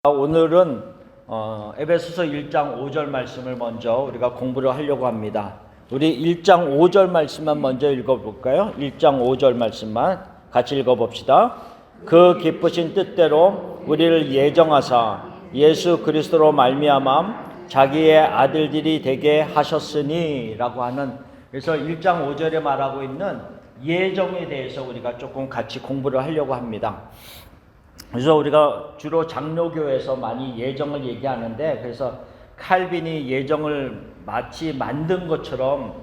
오늘은 에베소서 1장 5절 말씀을 먼저 우리가 공부를 하려고 합니다. 우리 1장 5절 말씀만 먼저 읽어볼까요? 1장 5절 말씀만 같이 읽어봅시다. 그 기쁘신 뜻대로 우리를 예정하사 예수 그리스도로 말미암아 자기의 아들들이 되게 하셨으니 라고 하는, 그래서 1장 5절에 말하고 있는 예정에 대해서 우리가 조금 같이 공부를 하려고 합니다. 그래서 우리가 주로 장로교에서 많이 예정을 얘기하는데, 그래서 칼빈이 예정을 마치 만든 것처럼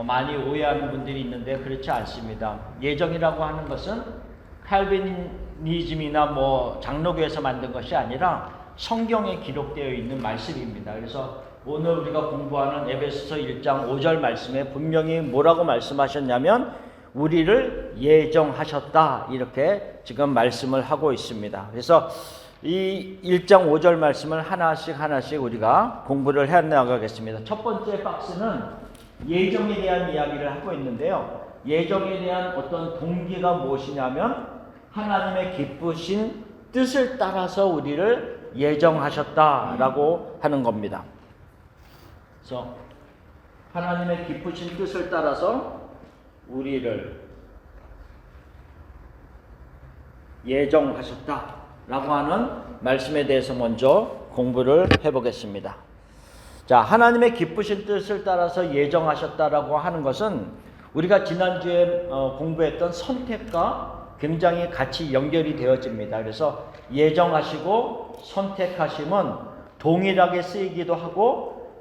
많이 오해하는 분들이 있는데 그렇지 않습니다. 예정이라고 하는 것은 칼빈이즘이나 장로교에서 만든 것이 아니라 성경에 기록되어 있는 말씀입니다. 그래서 오늘 우리가 공부하는 에베소서 1장 5절 말씀에 분명히 뭐라고 말씀하셨냐면 우리를 예정하셨다, 이렇게 지금 말씀을 하고 있습니다. 그래서 이 1장 5절 말씀을 하나씩 우리가 공부를 해 나가겠습니다. 첫 번째 박스는 예정에 대한 이야기를 하고 있는데요. 예정에 대한 어떤 동기가 무엇이냐면 하나님의 기쁘신 뜻을 따라서 우리를 예정하셨다라고 하는 겁니다. 그래서 하나님의 기쁘신 뜻을 따라서 우리를 예정하셨다라고 하는 말씀에 대해서 먼저 공부를 해보겠습니다. 자, 하나님의 기쁘신 뜻을 따라서 예정하셨다라고 하는 것은 우리가 지난주에 공부했던 선택과 굉장히 같이 연결이 되어집니다. 그래서 예정하시고 선택하심은 동일하게 쓰이기도 하고,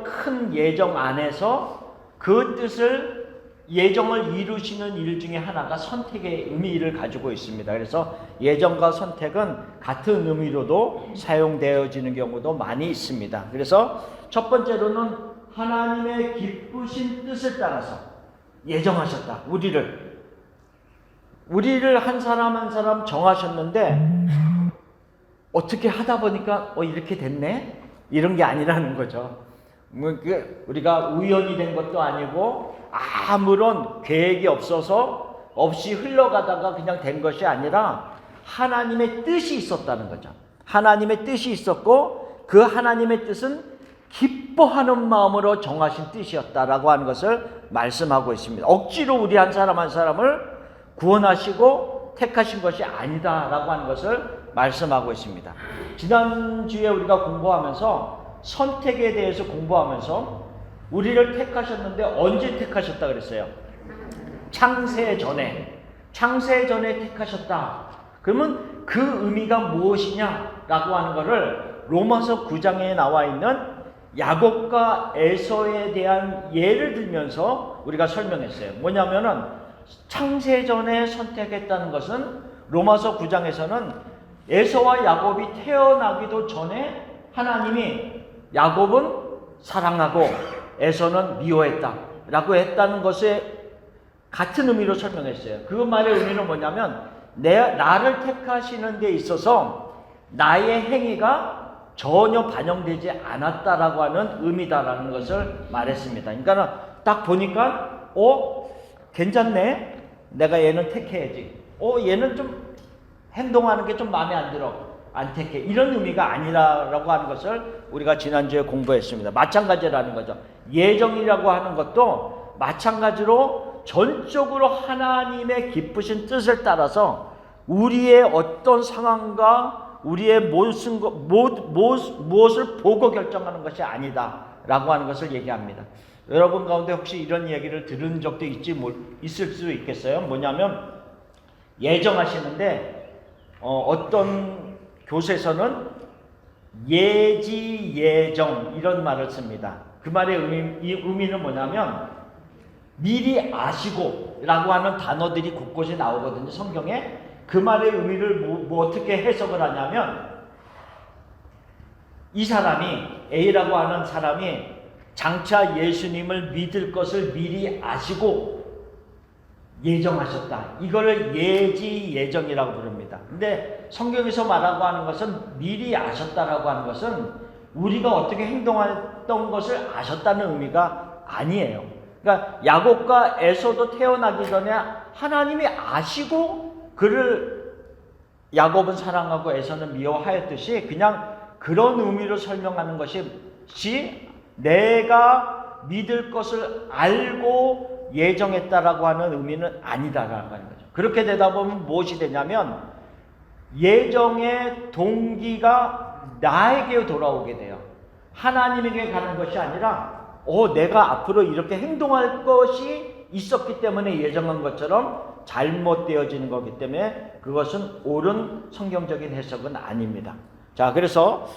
큰 예정 안에서 그 뜻을 예정을 이루시는 일 중에 하나가 선택의 의미를 가지고 있습니다. 그래서 예정과 선택은 같은 의미로도 사용되어지는 경우도 많이 있습니다. 그래서 첫 번째로는 하나님의 기쁘신 뜻을 따라서 예정하셨다. 우리를 한 사람 한 사람 정하셨는데 어떻게 하다 보니까 이렇게 됐네? 이런 게 아니라는 거죠. 우리가 우연히 된 것도 아니고 아무런 계획이 없이 흘러가다가 그냥 된 것이 아니라 하나님의 뜻이 있었다는 거죠. 하나님의 뜻이 있었고 그 하나님의 뜻은 기뻐하는 마음으로 정하신 뜻이었다라고 하는 것을 말씀하고 있습니다. 억지로 우리 한 사람 한 사람을 구원하시고 택하신 것이 아니다라고 하는 것을 말씀하고 있습니다. 지난주에 우리가 공부하면서 선택에 대해서 공부하면서 우리를 택하셨는데 언제 택하셨다 그랬어요? 창세 전에 택하셨다. 그러면 그 의미가 무엇이냐라고 하는 것을 로마서 9장에 나와 있는 야곱과 에서에 대한 예를 들면서 우리가 설명했어요. 뭐냐면은 창세 전에 선택했다는 것은 로마서 9장에서는 에서와 야곱이 태어나기도 전에 하나님이 야곱은 사랑하고 에서는 미워했다 라고 했다는 것에 같은 의미로 설명했어요. 그 말의 의미는 뭐냐면 나를 택하시는 데 있어서 나의 행위가 전혀 반영되지 않았다라고 하는 의미다라는 것을 말했습니다. 그러니까 딱 보니까 괜찮네, 내가 얘는 택해야지, 얘는 좀 행동하는 게 좀 마음에 안 들어, 안 택해, 이런 의미가 아니라고 하는 것을 우리가 지난주에 공부했습니다. 마찬가지라는 거죠. 예정이라고 하는 것도 마찬가지로 전적으로 하나님의 기쁘신 뜻을 따라서 우리의 어떤 상황과 우리의 무엇을 보고 결정하는 것이 아니다라고 하는 것을 얘기합니다. 여러분 가운데 혹시 이런 얘기를 들은 적도 있을 수 있겠어요? 뭐냐면 예정하시는데 어떤 교세서는 예지예정 이런 말을 씁니다. 그 말의 의미는 뭐냐면 미리 아시고 라고 하는 단어들이 곳곳에 나오거든요, 성경에. 그 말의 의미를 어떻게 해석을 하냐면 이 사람이, A라고 하는 사람이 장차 예수님을 믿을 것을 미리 아시고 예정하셨다. 이거를 예지예정이라고 부릅니다. 근데 성경에서 말하고 하는 것은 미리 아셨다라고 하는 것은 우리가 어떻게 행동했던 것을 아셨다는 의미가 아니에요. 그러니까 야곱과 에서도 태어나기 전에 하나님이 아시고 그를 야곱은 사랑하고 에서는 미워하였듯이 그냥 그런 의미로 설명하는 것이 내가 믿을 것을 알고 예정했다라고 하는 의미는 아니다라고 하는 거죠. 그렇게 되다 보면 무엇이 되냐면 예정의 동기가 나에게 돌아오게 돼요. 하나님에게 가는 것이 아니라 내가 앞으로 이렇게 행동할 것이 있었기 때문에 예정한 것처럼 잘못되어지는 거기 때문에 그것은 옳은 성경적인 해석은 아닙니다. 자, 그래서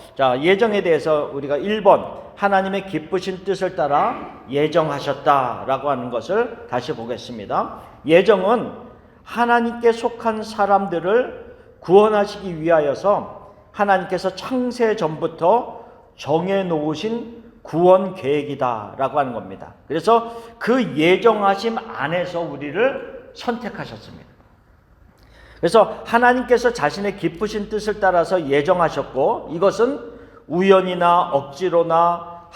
예정에 대해서 우리가 1번 하나님의 기쁘신 뜻을 따라 예정하셨다라고 하는 것을 다시 보겠습니다. 예정은 하나님께 속한 사람들을 구원하시기 위하여서 하나님께서 창세 전부터 정해놓으신 구원 계획이다라고 하는 겁니다. 그래서 그 예정하심 안에서 우리를 선택하셨습니다. 그래서 하나님께서 자신의 기쁘신 뜻을 따라서 예정하셨고, 이것은 우연이나 억지로나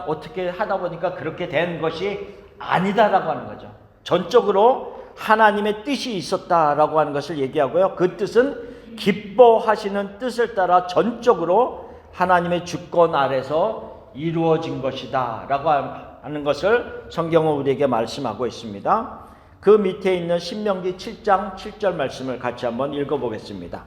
어떻게 하다 보니까 그렇게 된 것이 아니다라고 하는 거죠. 전적으로 하나님의 뜻이 있었다라고 하는 것을 얘기하고요. 그 뜻은 기뻐하시는 뜻을 따라 전적으로 하나님의 주권 아래서 이루어진 것이다 라고 하는 것을 성경은 우리에게 말씀하고 있습니다. 그 밑에 있는 신명기 7장 7절 말씀을 같이 한번 읽어보겠습니다.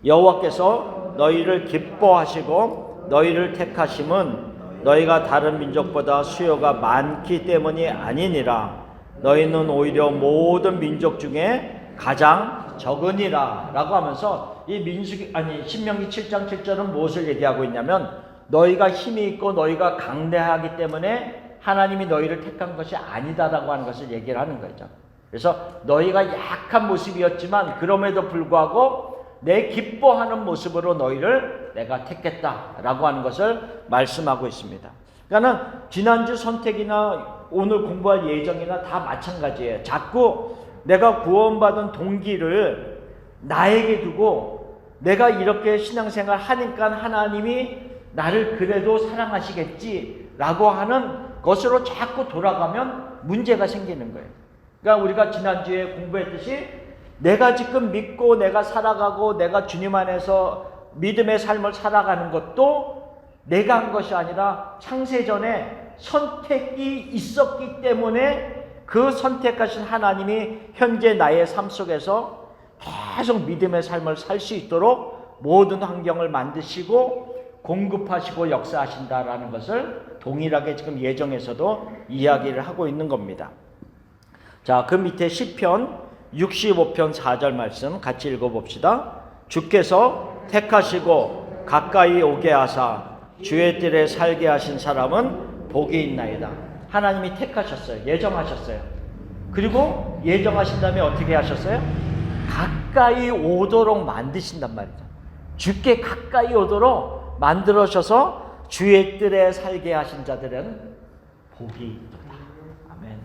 여호와께서 너희를 기뻐하시고 너희를 택하심은 너희가 다른 민족보다 수요가 많기 때문이 아니니라. 너희는 오히려 모든 민족 중에 가장 적으니라 라고 하면서 이 신명기 7장 7절은 무엇을 얘기하고 있냐면 너희가 힘이 있고 너희가 강대하기 때문에 하나님이 너희를 택한 것이 아니다라고 하는 것을 얘기를 하는 거죠. 그래서 너희가 약한 모습이었지만 그럼에도 불구하고 내 기뻐하는 모습으로 너희를 내가 택했다라고 하는 것을 말씀하고 있습니다. 그러니까 지난주 선택이나 오늘 공부할 예정이나 다 마찬가지예요. 자꾸 내가 구원받은 동기를 나에게 두고 내가 이렇게 신앙생활 하니까 하나님이 나를 그래도 사랑하시겠지라고 하는 것으로 자꾸 돌아가면 문제가 생기는 거예요. 그러니까 우리가 지난주에 공부했듯이 내가 지금 믿고 내가 살아가고 내가 주님 안에서 믿음의 삶을 살아가는 것도 내가 한 것이 아니라 창세전에 선택이 있었기 때문에 그 선택하신 하나님이 현재 나의 삶 속에서 계속 믿음의 삶을 살 수 있도록 모든 환경을 만드시고 공급하시고 역사하신다라는 것을 동일하게 지금 예정에서도 이야기를 하고 있는 겁니다. 자, 그 밑에 시편 65편 4절 말씀 같이 읽어봅시다. 주께서 택하시고 가까이 오게 하사 주의 뜰에 살게 하신 사람은 복이 있나이다. 하나님이 택하셨어요. 예정하셨어요. 그리고 예정하신 다음에 어떻게 하셨어요? 가까이 오도록 만드신단 말이죠. 주께 가까이 오도록 만들어셔서 주의 뜰에 살게 하신 자들은 복이 있도다. 아멘.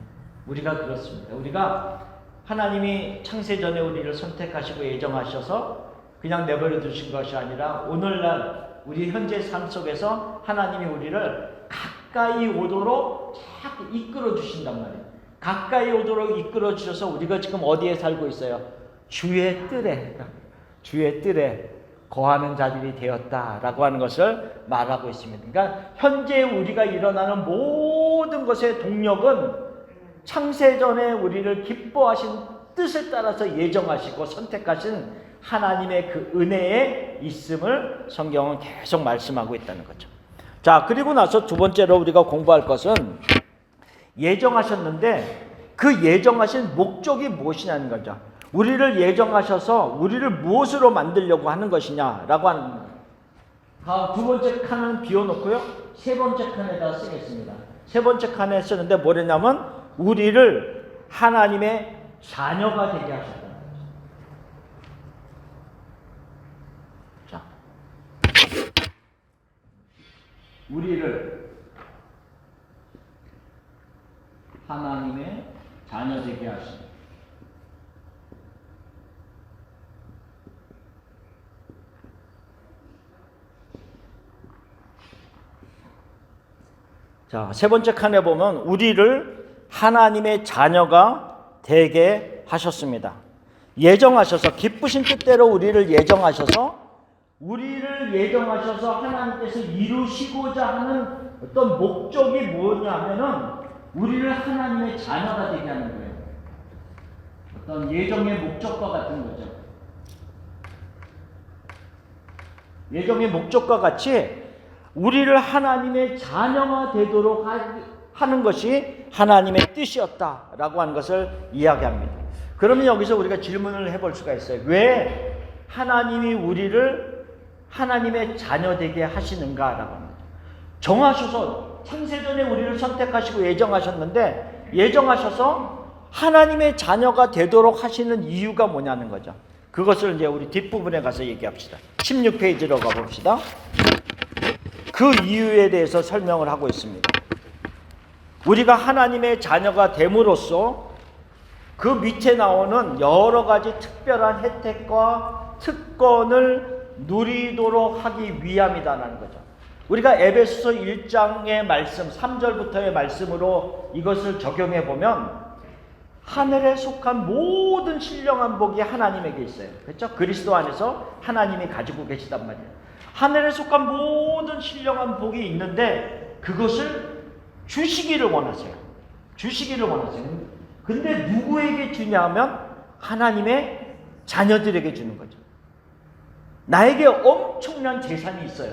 우리가 그렇습니다. 우리가 하나님이 창세전에 우리를 선택하시고 예정하셔서 그냥 내버려 두신 것이 아니라 오늘날 우리 현재 삶 속에서 하나님이 우리를 가까이 오도록 자꾸 이끌어 주신단 말이에요. 가까이 오도록 이끌어 주셔서 우리가 지금 어디에 살고 있어요? 주의 뜰에 거하는 자들이 되었다라고 하는 것을 말하고 있습니다. 그러니까 현재 우리가 일어나는 모든 것의 동력은 창세전에 우리를 기뻐하신 뜻을 따라서 예정하시고 선택하신 하나님의 그 은혜에 있음을 성경은 계속 말씀하고 있다는 거죠. 자, 그리고 나서 두 번째로 우리가 공부할 것은 예정하셨는데 그 예정하신 목적이 무엇이냐는 거죠. 우리를 예정하셔서 우리를 무엇으로 만들려고 하는 것이냐라고 하는 겁니다. 두 번째 칸은 비워놓고요. 세 번째 칸에다 쓰겠습니다. 세 번째 칸에 쓰는데 뭐냐면 우리를 하나님의 자녀가 되게 하셨다는 거죠. 자, 우리를 하나님의 자녀 되게 하신. 자, 세 번째 칸에 보면 우리를 하나님의 자녀가 되게 하셨습니다. 예정하셔서 기쁘신 뜻대로 우리를 예정하셔서 하나님께서 이루시고자 하는 어떤 목적이 뭐냐면은 우리를 하나님의 자녀가 되게 하는 거예요. 어떤 예정의 목적과 같은 거죠. 예정의 목적과 같이 우리를 하나님의 자녀가 되도록 하는 것이 하나님의 뜻이었다라고 하는 것을 이야기합니다. 그러면 여기서 우리가 질문을 해볼 수가 있어요. 왜 하나님이 우리를 하나님의 자녀 되게 하시는가라고 합니다. 정하셔서 창세전에 우리를 선택하시고 예정하셔서 하나님의 자녀가 되도록 하시는 이유가 뭐냐는 거죠. 그것을 이제 우리 뒷부분에 가서 얘기합시다. 16페이지로 가봅시다. 그 이유에 대해서 설명을 하고 있습니다. 우리가 하나님의 자녀가 됨으로써 그 밑에 나오는 여러 가지 특별한 혜택과 특권을 누리도록 하기 위함이다라는 거죠. 우리가 에베소서 1장의 말씀 3절부터의 말씀으로 이것을 적용해 보면 하늘에 속한 모든 신령한 복이 하나님에게 있어요. 그렇죠? 그리스도 안에서 하나님이 가지고 계시단 말이에요. 하늘에 속한 모든 신령한 복이 있는데 그것을 주시기를 원하세요. 근데 누구에게 주냐면 하나님의 자녀들에게 주는 거죠. 나에게 엄청난 재산이 있어요.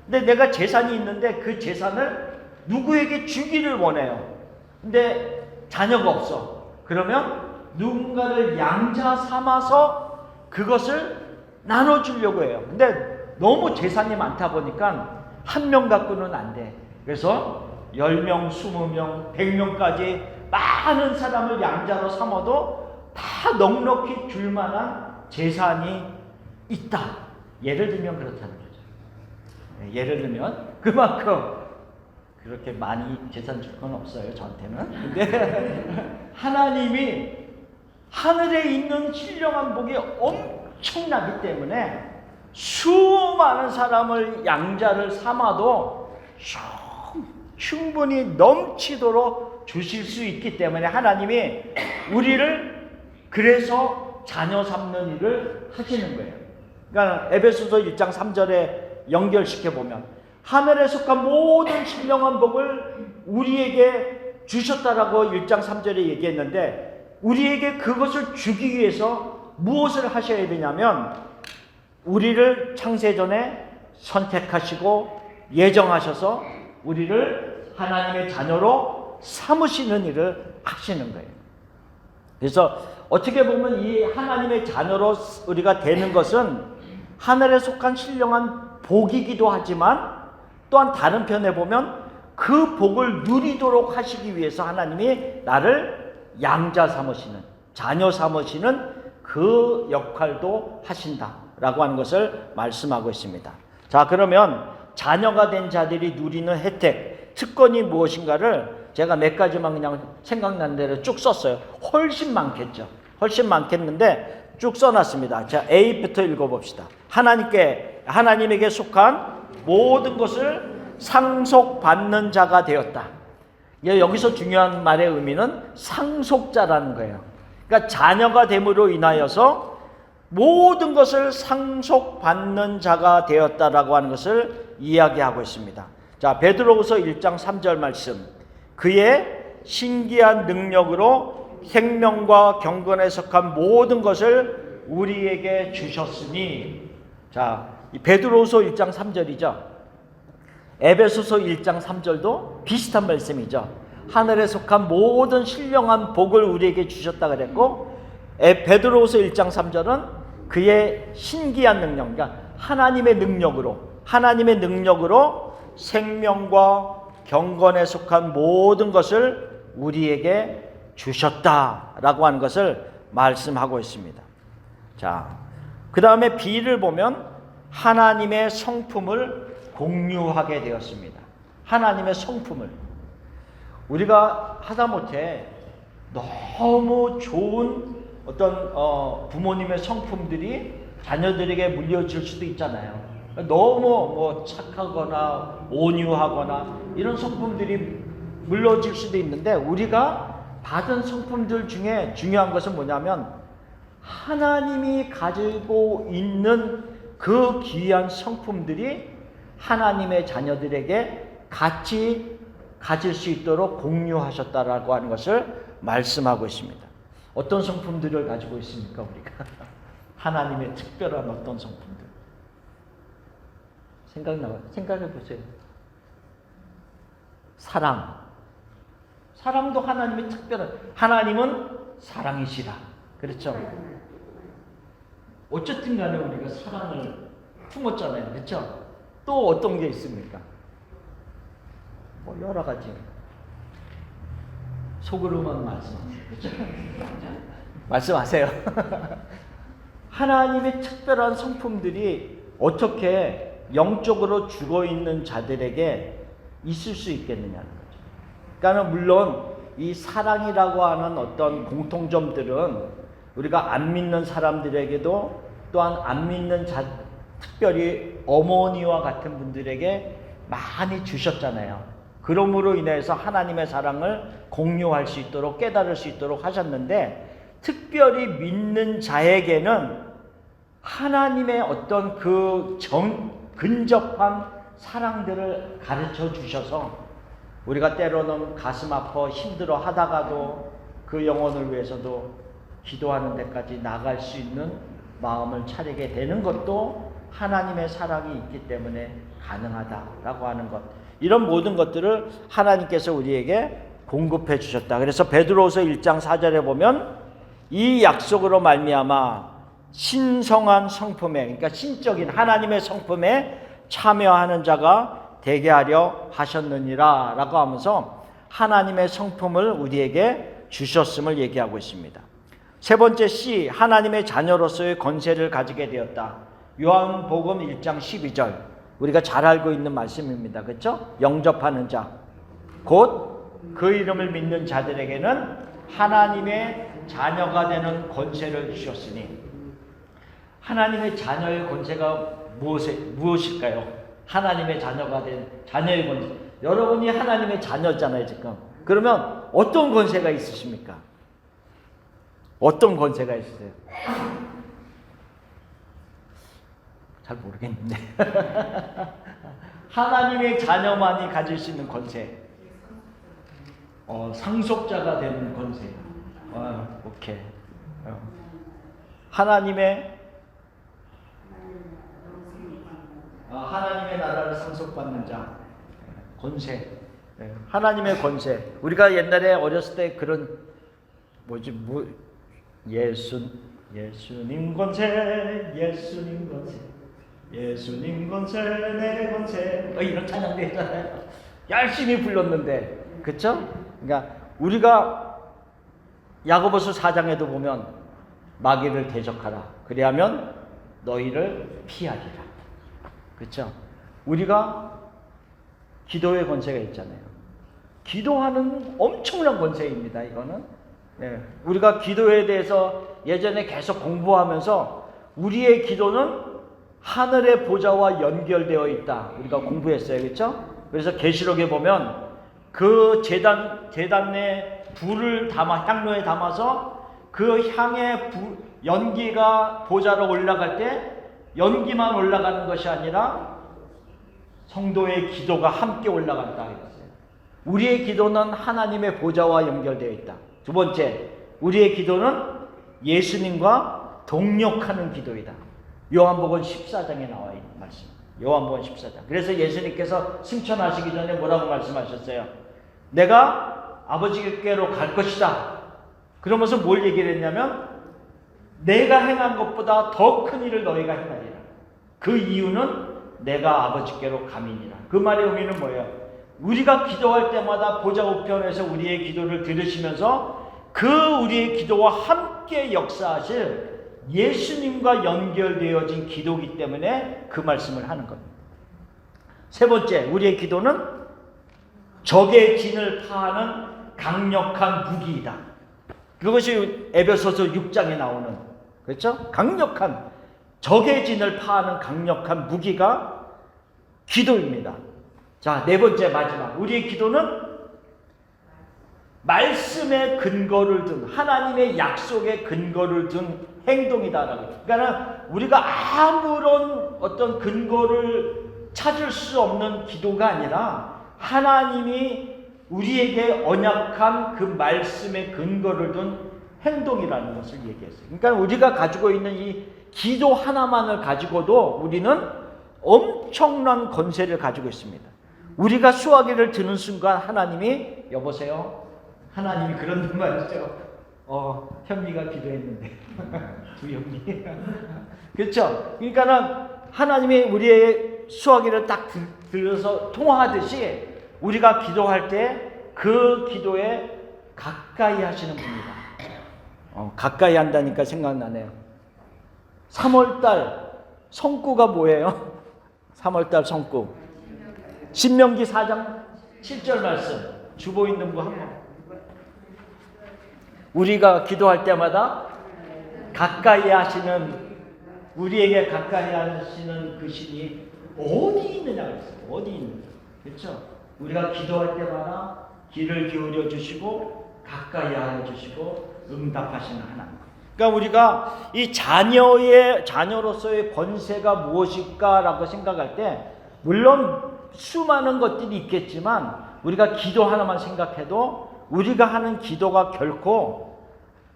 근데 내가 재산이 있는데 그 재산을 누구에게 주기를 원해요. 근데 자녀가 없어. 그러면 누군가를 양자 삼아서 그것을 나눠주려고 해요. 근데 너무 재산이 많다 보니까 한 명 갖고는 안 돼. 그래서 10명, 20명, 100명까지 많은 사람을 양자로 삼아도 다 넉넉히 줄 만한 재산이 있다. 예를 들면 그렇다는 거죠. 예를 들면 그만큼 그렇게 많이 재산 줄 건 없어요, 저한테는. 근데 하나님이 하늘에 있는 신령한 복이 엄청나기 때문에 수많은 사람을 양자를 삼아도 충분히 넘치도록 주실 수 있기 때문에 하나님이 우리를 그래서 자녀 삼는 일을 하시는 거예요. 그러니까 에베소서 1장 3절에 연결시켜 보면 하늘에 속한 모든 신령한 복을 우리에게 주셨다라고 1장 3절에 얘기했는데 우리에게 그것을 주기 위해서 무엇을 하셔야 되냐면 우리를 창세전에 선택하시고 예정하셔서 우리를 하나님의 자녀로 삼으시는 일을 하시는 거예요. 그래서 어떻게 보면 이 하나님의 자녀로 우리가 되는 것은 하늘에 속한 신령한 복이기도 하지만 또한 다른 편에 보면 그 복을 누리도록 하시기 위해서 하나님이 나를 양자 삼으시는, 자녀 삼으시는 그 역할도 하신다라고 하는 것을 말씀하고 있습니다. 자, 그러면 자녀가 된 자들이 누리는 혜택, 특권이 무엇인가를 제가 몇 가지만 그냥 생각난 대로 쭉 썼어요. 훨씬 많겠죠. 훨씬 많겠는데 쭉 써놨습니다. 자, A부터 읽어봅시다. 하나님에게 속한 모든 것을 상속받는 자가 되었다. 여기서 중요한 말의 의미는 상속자라는 거예요. 그러니까 자녀가 됨으로 인하여서 모든 것을 상속받는 자가 되었다라고 하는 것을 이야기하고 있습니다. 자, 베드로후서 1장 3절 말씀. 그의 신기한 능력으로 생명과 경건에 속한 모든 것을 우리에게 주셨으니. 자, 베드로후서 1장 3절이죠. 에베소서 1장 3절도 비슷한 말씀이죠. 하늘에 속한 모든 신령한 복을 우리에게 주셨다 그랬고 베드로후서 1장 3절은 그의 신기한 능력, 그러니까 하나님의 능력으로 생명과 경건에 속한 모든 것을 우리에게 주셨다라고 하는 것을 말씀하고 있습니다. 자, 그 다음에 B를 보면 하나님의 성품을 공유하게 되었습니다. 하나님의 성품을 우리가 하다못해 너무 좋은 어떤 부모님의 성품들이 자녀들에게 물려질 수도 있잖아요. 너무 착하거나 온유하거나 이런 성품들이 물려질 수도 있는데 우리가 받은 성품들 중에 중요한 것은 뭐냐면 하나님이 가지고 있는 그 귀한 성품들이 하나님의 자녀들에게 같이 가질 수 있도록 공유하셨다라고 하는 것을 말씀하고 있습니다. 어떤 성품들을 가지고 있습니까, 우리가? 하나님의 특별한 어떤 성품들? 생각해 보세요. 사랑. 사랑도 하나님의 특별한, 하나님은 사랑이시라. 그렇죠? 어쨌든 간에 우리가 사랑을 품었잖아요. 그렇죠? 또 어떤 게 있습니까? 뭐 여러 가지. 속으로만 말씀하세요. 그렇죠? 말씀하세요. 하나님의 특별한 성품들이 어떻게 영적으로 죽어있는 자들에게 있을 수 있겠느냐는 거죠. 그러니까 물론 이 사랑이라고 하는 어떤 공통점들은 우리가 안 믿는 사람들에게도 또한 안 믿는 특별히 어머니와 같은 분들에게 많이 주셨잖아요. 그러므로 인해서 하나님의 사랑을 공유할 수 있도록 깨달을 수 있도록 하셨는데, 특별히 믿는 자에게는 하나님의 어떤 그 근접한 사랑들을 가르쳐 주셔서 우리가 때로는 가슴 아파 힘들어 하다가도 그 영혼을 위해서도 기도하는 데까지 나갈 수 있는 마음을 차리게 되는 것도 하나님의 사랑이 있기 때문에 가능하다라고 하는 것, 이런 모든 것들을 하나님께서 우리에게 공급해 주셨다. 그래서 베드로후서 1장 4절에 보면 이 약속으로 말미암아 신성한 성품에, 그러니까 신적인 하나님의 성품에 참여하는 자가 되게 하려 하셨느니라 라고 하면서 하나님의 성품을 우리에게 주셨음을 얘기하고 있습니다. 세 번째 C, 하나님의 자녀로서의 권세를 가지게 되었다. 요한복음 1장 12절, 우리가 잘 알고 있는 말씀입니다. 그렇죠? 영접하는 자, 곧 그 이름을 믿는 자들에게는 하나님의 자녀가 되는 권세를 주셨으니, 하나님의 자녀의 권세가 무엇일까요? 하나님의 자녀가 된 자녀의 권세. 여러분이 하나님의 자녀잖아요, 지금. 그러면 어떤 권세가 있으십니까? 어떤 권세가 있으세요? 잘 모르겠는데. 하나님의 자녀만이 가질 수 있는 권세. 상속자가 되는 권세. 오케이. 하나님의 나라를 상속받는 자, 권세. 하나님의 권세. 우리가 옛날에 어렸을 때 그런 예수님 권세, 예수님 권세, 예수님 권세, 내 권세, 이런 찬양도 했잖아요. 열심히 불렀는데, 그렇죠? 그러니까 우리가 야고보서 4장에도 보면 마귀를 대적하라. 그리하면 너희를 피하리라. 그렇죠? 우리가 기도의 권세가 있잖아요. 기도하는 엄청난 권세입니다. 이거는. 네. 우리가 기도에 대해서 예전에 계속 공부하면서 우리의 기도는 하늘의 보좌와 연결되어 있다. 우리가 공부했어요. 그렇죠? 그래서 계시록에 보면 그 제단 내 불을 향로에 담아서 그 향의 연기가 보좌로 올라갈 때 연기만 올라가는 것이 아니라 성도의 기도가 함께 올라간다 이랬어요. 우리의 기도는 하나님의 보좌와 연결되어 있다. 두 번째, 우리의 기도는 예수님과 동력하는 기도이다. 요한복음 14장에 나와 있는 말씀. 요한복음 14장. 그래서 예수님께서 승천하시기 전에 뭐라고 말씀하셨어요? 내가 아버지께로 갈 것이다. 그러면서 뭘 얘기를 했냐면 내가 행한 것보다 더 큰 일을 너희가 행하리라. 그 이유는 내가 아버지께로 감이니라. 그 말의 의미는 뭐예요? 우리가 기도할 때마다 보좌 우편에서 우리의 기도를 들으시면서 그 우리의 기도와 함께 역사하실 예수님과 연결되어진 기도이기 때문에 그 말씀을 하는 겁니다. 세 번째, 우리의 기도는 적의 진을 파하는 강력한 무기이다. 그것이 에베소서 6장에 나오는, 그렇죠? 강력한, 적의 진을 파하는 강력한 무기가 기도입니다. 자, 네 번째, 마지막. 우리의 기도는 말씀의 근거를 둔, 하나님의 약속의 근거를 둔 행동이다라고. 그러니까 우리가 아무런 어떤 근거를 찾을 수 없는 기도가 아니라 하나님이 우리에게 언약한 그 말씀의 근거를 둔 행동이라는 것을 얘기했어요. 그러니까 우리가 가지고 있는 이 기도 하나만을 가지고도 우리는 엄청난 권세를 가지고 있습니다. 우리가 수화기를 드는 순간 하나님이, 여보세요? 하나님이 그런 말이죠. 현미가 기도했는데 두 형님. 그렇죠? 그러니까는 하나님이 우리의 수화기를 딱 들어서 통화하듯이 우리가 기도할 때 그 기도에 가까이 하시는 분이다. 가까이 한다니까 생각나네요. 3월달 성구가 뭐예요? 3월달 성구. 신명기 4장 7절 말씀. 주보 있는 분 한 번. 우리가 기도할 때마다 가까이 하시는, 우리에게 가까이 하시는 그 신이 어디 있느냐 그랬어요. 어디 있느냐. 그렇죠? 우리가 기도할 때마다 귀를 기울여 주시고 가까이 하여 주시고 응답하시는 하나님. 그러니까 우리가 이 자녀로서의 권세가 무엇일까라고 생각할 때 물론 수많은 것들이 있겠지만 우리가 기도 하나만 생각해도 우리가 하는 기도가 결코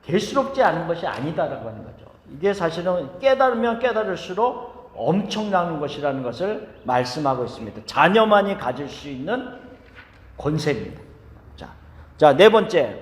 대수롭지 않은 것이 아니다라고 하는 거죠. 이게 사실은 깨달으면 깨달을수록 엄청난 것이라는 것을 말씀하고 있습니다. 자녀만이 가질 수 있는 권세입니다. 자, 네 번째,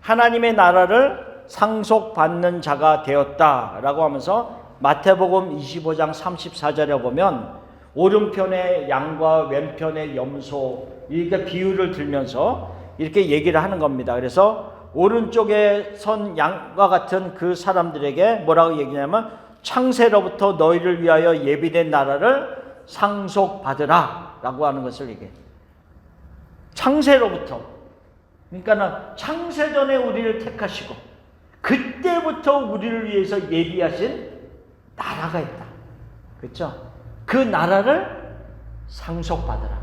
하나님의 나라를 상속받는 자가 되었다라고 하면서 마태복음 25장 34절에 보면 오른편에 양과 왼편에 염소, 이렇게 비유를 들면서 이렇게 얘기를 하는 겁니다. 그래서 오른쪽에 선 양과 같은 그 사람들에게 뭐라고 얘기냐면 창세로부터 너희를 위하여 예비된 나라를 상속받으라 라고 하는 것을 얘기해요. 창세로부터. 그러니까는 창세전에 우리를 택하시고 그때부터 우리를 위해서 예비하신 나라가 있다. 그렇죠? 그 나라를 상속받으라.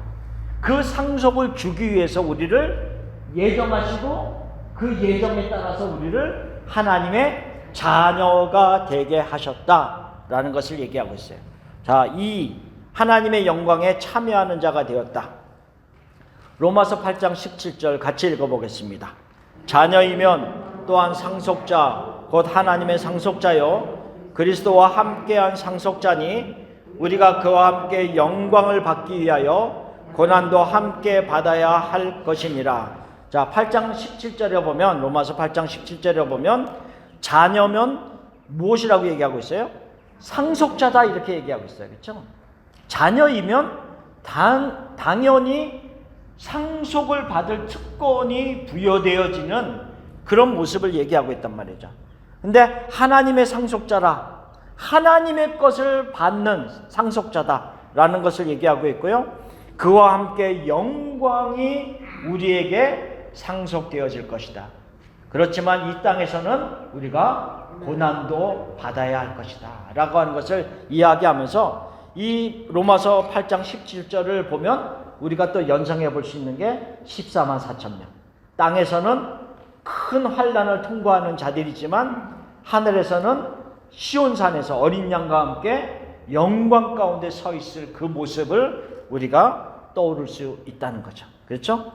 그 상속을 주기 위해서 우리를 예정하시고 그 예정에 따라서 우리를 하나님의 자녀가 되게 하셨다라는 것을 얘기하고 있어요. 자, 이 하나님의 영광에 참여하는 자가 되었다. 로마서 8장 17절 같이 읽어보겠습니다. 자녀이면 또한 상속자 곧 하나님의 상속자요 그리스도와 함께한 상속자니 우리가 그와 함께 영광을 받기 위하여 고난도 함께 받아야 할 것이니라. 자, 8장 17절에 보면, 로마서 8장 17절에 보면 자녀면 무엇이라고 얘기하고 있어요? 상속자다 이렇게 얘기하고 있어요. 그렇죠? 자녀이면 당연히 상속을 받을 특권이 부여되어지는 그런 모습을 얘기하고 있단 말이죠. 근데 하나님의 상속자라, 하나님의 것을 받는 상속자다라는 것을 얘기하고 있고요. 그와 함께 영광이 우리에게 상속되어질 것이다. 그렇지만 이 땅에서는 우리가 고난도 받아야 할 것이다 라고 하는 것을 이야기하면서 이 로마서 8장 17절을 보면 우리가 또 연상해 볼 수 있는 게 14만 4천 명. 땅에서는 큰 환난을 통과하는 자들이지만 하늘에서는 시온산에서 어린 양과 함께 영광 가운데 서 있을 그 모습을 우리가 떠오를 수 있다는 거죠. 그렇죠?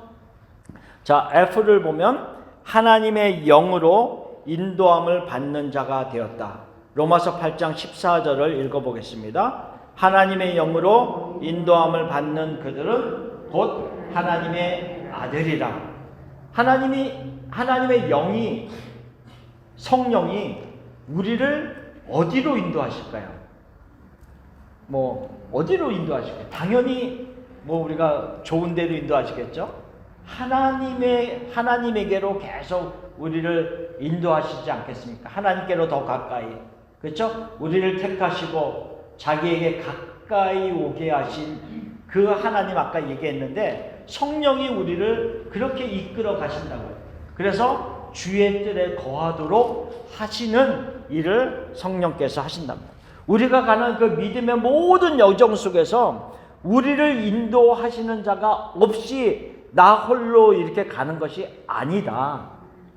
자, F를 보면 하나님의 영으로 인도함을 받는 자가 되었다. 로마서 8장 14절을 읽어보겠습니다. 하나님의 영으로 인도함을 받는 그들은 곧 하나님의 아들이라. 하나님의 영이, 성령이 우리를 어디로 인도하실까요? 어디로 인도하실까요? 당연히 우리가 좋은 데로 인도하시겠죠? 하나님에게로 계속 우리를 인도하시지 않겠습니까? 하나님께로 더 가까이. 그렇죠? 우리를 택하시고 자기에게 가까이 오게 하신 그 하나님, 아까 얘기했는데 성령이 우리를 그렇게 이끌어 가신다고요. 그래서 주의 뜰에 거하도록 하시는 일을 성령께서 하신답니다. 우리가 가는 그 믿음의 모든 여정 속에서 우리를 인도하시는 자가 없이 나 홀로 이렇게 가는 것이 아니다.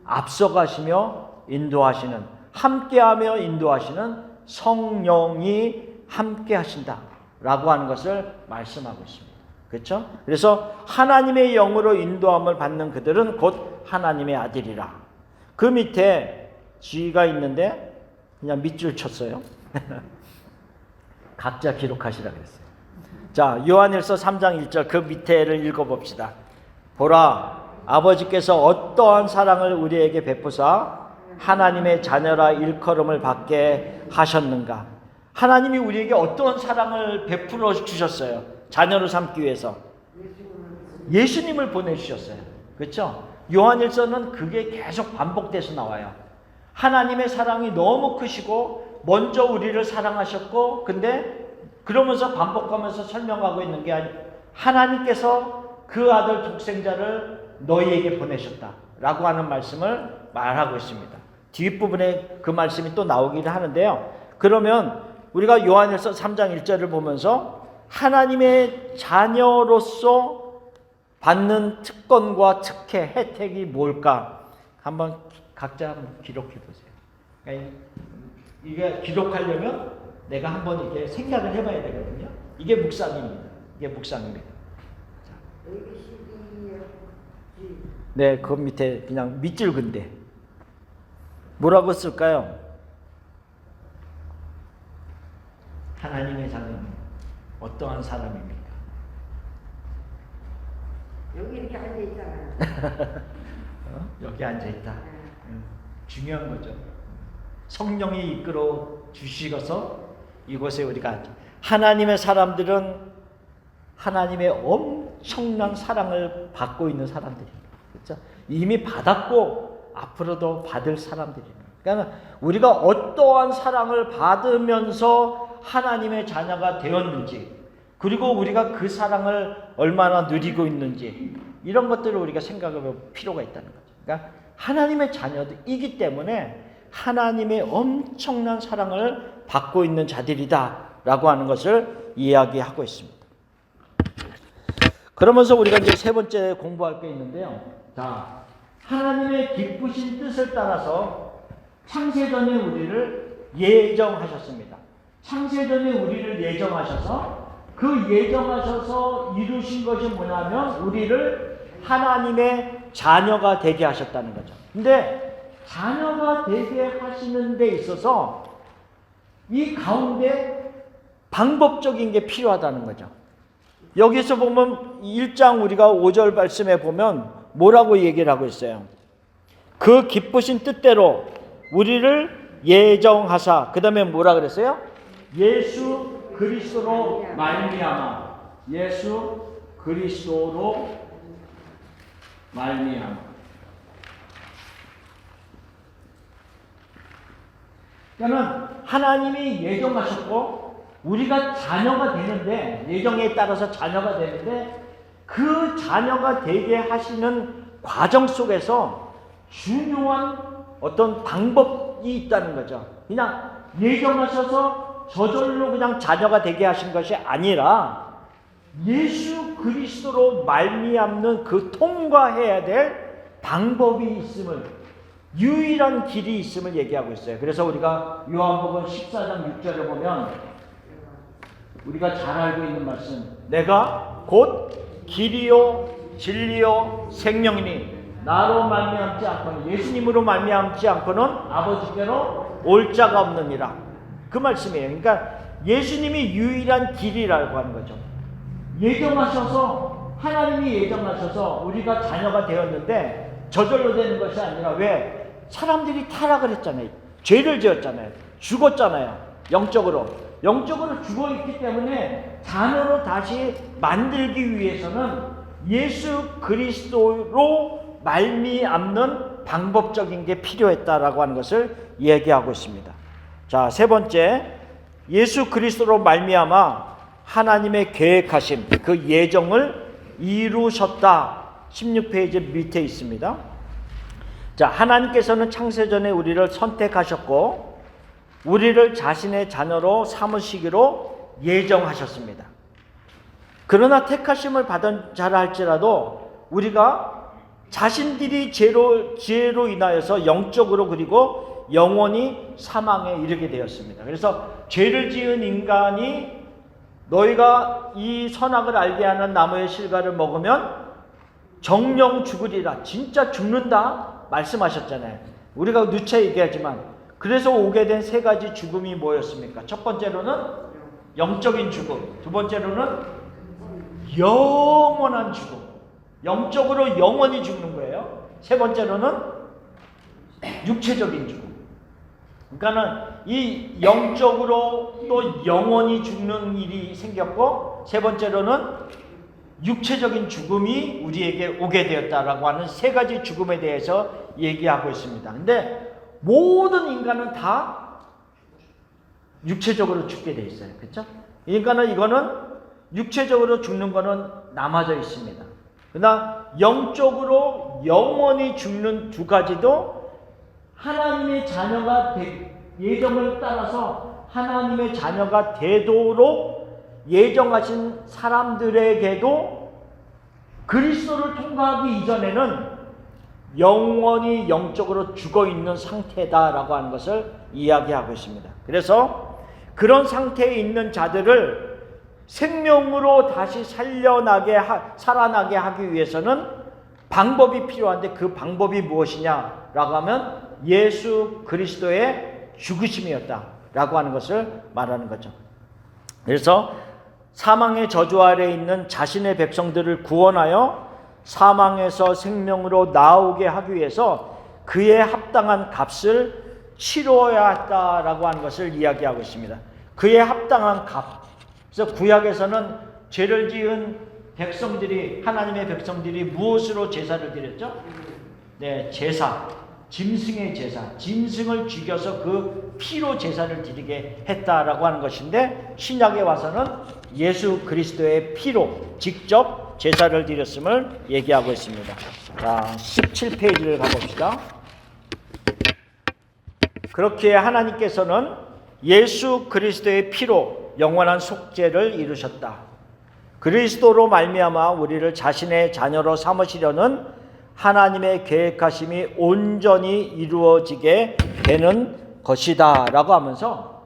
앞서가시며 인도하시는, 함께하며 인도하시는 성령이 함께하신다 라고 하는 것을 말씀하고 있습니다. 그렇죠? 그래서 하나님의 영으로 인도함을 받는 그들은 곧 하나님의 아들이라. 그 밑에 G가 있는데 그냥 밑줄 쳤어요. 각자 기록하시라 그랬어요. 자, 요한일서 3장 1절 그 밑에를 읽어봅시다. 보라, 아버지께서 어떠한 사랑을 우리에게 베푸사 하나님의 자녀라 일컬음을 받게 하셨는가. 하나님이 우리에게 어떠한 사랑을 베풀어 주셨어요. 자녀로 삼기 위해서 예수님을 보내주셨어요. 그렇죠? 요한일서는 그게 계속 반복돼서 나와요. 하나님의 사랑이 너무 크시고 먼저 우리를 사랑하셨고, 근데 그러면서 반복하면서 설명하고 있는 게 아니라 하나님께서 그 아들 독생자를 너희에게 보내셨다라고 하는 말씀을 말하고 있습니다. 뒷부분에 그 말씀이 또 나오기를 하는데요. 그러면 우리가 요한일서 3장 1절을 보면서 하나님의 자녀로서 받는 특권과 특혜, 혜택이 뭘까? 한번 각자 한번 기록해 보세요. 그러니까 이게 기록하려면 내가 한번 이렇게 생각을 해봐야 되거든요. 이게 묵상입니다. 이게 묵상입니다. 네, 그 밑에 그냥 밑줄 근데 뭐라고 쓸까요? 하나님의 자녀는 어떠한 사람입니까? 여기 이렇게 앉아 있잖아요. 여기 앉아 있다. 중요한 거죠. 성령이 이끌어 주시고서 이곳에 우리가 앉아. 하나님의 사람들은 하나님의 엄청난 사랑을 받고 있는 사람들입니다. 그렇죠? 이미 받았고 앞으로도 받을 사람들입니다. 그러니까 우리가 어떠한 사랑을 받으면서 하나님의 자녀가 되었는지, 그리고 우리가 그 사랑을 얼마나 누리고 있는지, 이런 것들을 우리가 생각해 볼 필요가 있다는 거죠. 그러니까 하나님의 자녀이기 때문에 하나님의 엄청난 사랑을 받고 있는 자들이다라고 하는 것을 이야기하고 있습니다. 그러면서 우리가 이제 세 번째 공부할 게 있는데요. 자, 하나님의 기쁘신 뜻을 따라서 창세전에 우리를 예정하셨습니다. 창세전에 우리를 예정하셔서 그 예정하셔서 이루신 것이 뭐냐면 우리를 하나님의 자녀가 되게 하셨다는 거죠. 근데 자녀가 되게 하시는 데 있어서 이 가운데 방법적인 게 필요하다는 거죠. 여기서 보면 1장 우리가 5절 말씀에 보면 뭐라고 얘기를 하고 있어요? 그 기쁘신 뜻대로 우리를 예정하사, 그 다음에 뭐라 그랬어요? 예수 그리스도로 말미암아. 예수 그리스도로 말미암아. 그러니까 하나님이 예정하셨고 우리가 자녀가 되는데, 예정에 따라서 자녀가 되는데, 그 자녀가 되게 하시는 과정 속에서 중요한 어떤 방법이 있다는 거죠. 그냥 예정하셔서 저절로 그냥 자녀가 되게 하신 것이 아니라 예수 그리스도로 말미암는 그 통과해야 될 방법이 있음을, 유일한 길이 있음을 얘기하고 있어요. 그래서 우리가 요한복음 14장 6절에 보면 우리가 잘 알고 있는 말씀, 내가 곧 길이요 진리요 생명이니 나로 말미암지 않고는, 예수님으로 말미암지 않고는 아버지께로 올 자가 없느니라. 그 말씀이에요. 그러니까 예수님이 유일한 길이라고 하는 거죠. 예정하셔서, 하나님이 예정하셔서 우리가 자녀가 되었는데 저절로 되는 것이 아니라, 왜? 사람들이 타락을 했잖아요. 죄를 지었잖아요. 죽었잖아요. 영적으로 죽어있기 때문에 자녀로 다시 만들기 위해서는 예수 그리스도로 말미암는 방법적인 게 필요했다라고 하는 것을 얘기하고 있습니다. 자, 세 번째, 예수 그리스도로 말미암아 하나님의 계획하심, 그 예정을 이루셨다. 16페이지 밑에 있습니다. 자, 하나님께서는 창세전에 우리를 선택하셨고 우리를 자신의 자녀로 삼으시기로 예정하셨습니다. 그러나 택하심을 받은 자라 할지라도 우리가 자신들이 죄로 인하여서 영적으로 그리고 영원히 사망에 이르게 되었습니다. 그래서 죄를 지은 인간이 너희가 이 선악을 알게 하는 나무의 실과를 먹으면 정령 죽으리라. 진짜 죽는다 말씀하셨잖아요. 우리가 누차 얘기하지만 그래서 오게 된 세 가지 죽음이 뭐였습니까? 첫 번째로는 영적인 죽음, 두 번째로는 영원한 죽음, 영적으로 영원히 죽는 거예요. 세 번째로는 육체적인 죽음. 그러니까는 이 영적으로 또 영원히 죽는 일이 생겼고, 세 번째로는 육체적인 죽음이 우리에게 오게 되었다라고 하는 세 가지 죽음에 대해서 얘기하고 있습니다. 근데 모든 인간은 다 육체적으로 죽게 돼 있어요. 그렇죠? 그러니까는 이거는 육체적으로 죽는 거는 남아져 있습니다. 그러나 영적으로 영원히 죽는 두 가지도 하나님의 자녀가 예정을 따라서 하나님의 자녀가 되도록 예정하신 사람들에게도 그리스도를 통과하기 이전에는 영원히 영적으로 죽어있는 상태다라고 하는 것을 이야기하고 있습니다. 그래서 그런 상태에 있는 자들을 생명으로 다시 살아나게 하기 위해서는 방법이 필요한데 그 방법이 무엇이냐라고 하면 예수 그리스도의 죽으심이었다라고 하는 것을 말하는 거죠. 그래서 사망의 저주 아래에 있는 자신의 백성들을 구원하여 사망에서 생명으로 나오게 하기 위해서 그에 합당한 값을 치러야 했다라고 하는 것을 이야기하고 있습니다. 그에 합당한 값. 그래서 구약에서는 죄를 지은 백성들이, 하나님의 백성들이 무엇으로 제사를 드렸죠? 네, 제사. 짐승의 제사. 짐승을 죽여서 그 피로 제사를 드리게 했다라고 하는 것인데, 신약에 와서는 예수 그리스도의 피로 직접 제사를 드렸음을 얘기하고 있습니다. 자, 17페이지를 가봅시다. 그렇게 하나님께서는 예수 그리스도의 피로 영원한 속죄를 이루셨다. 그리스도로 말미암아 우리를 자신의 자녀로 삼으시려는 하나님의 계획하심이 온전히 이루어지게 되는 것이다 라고 하면서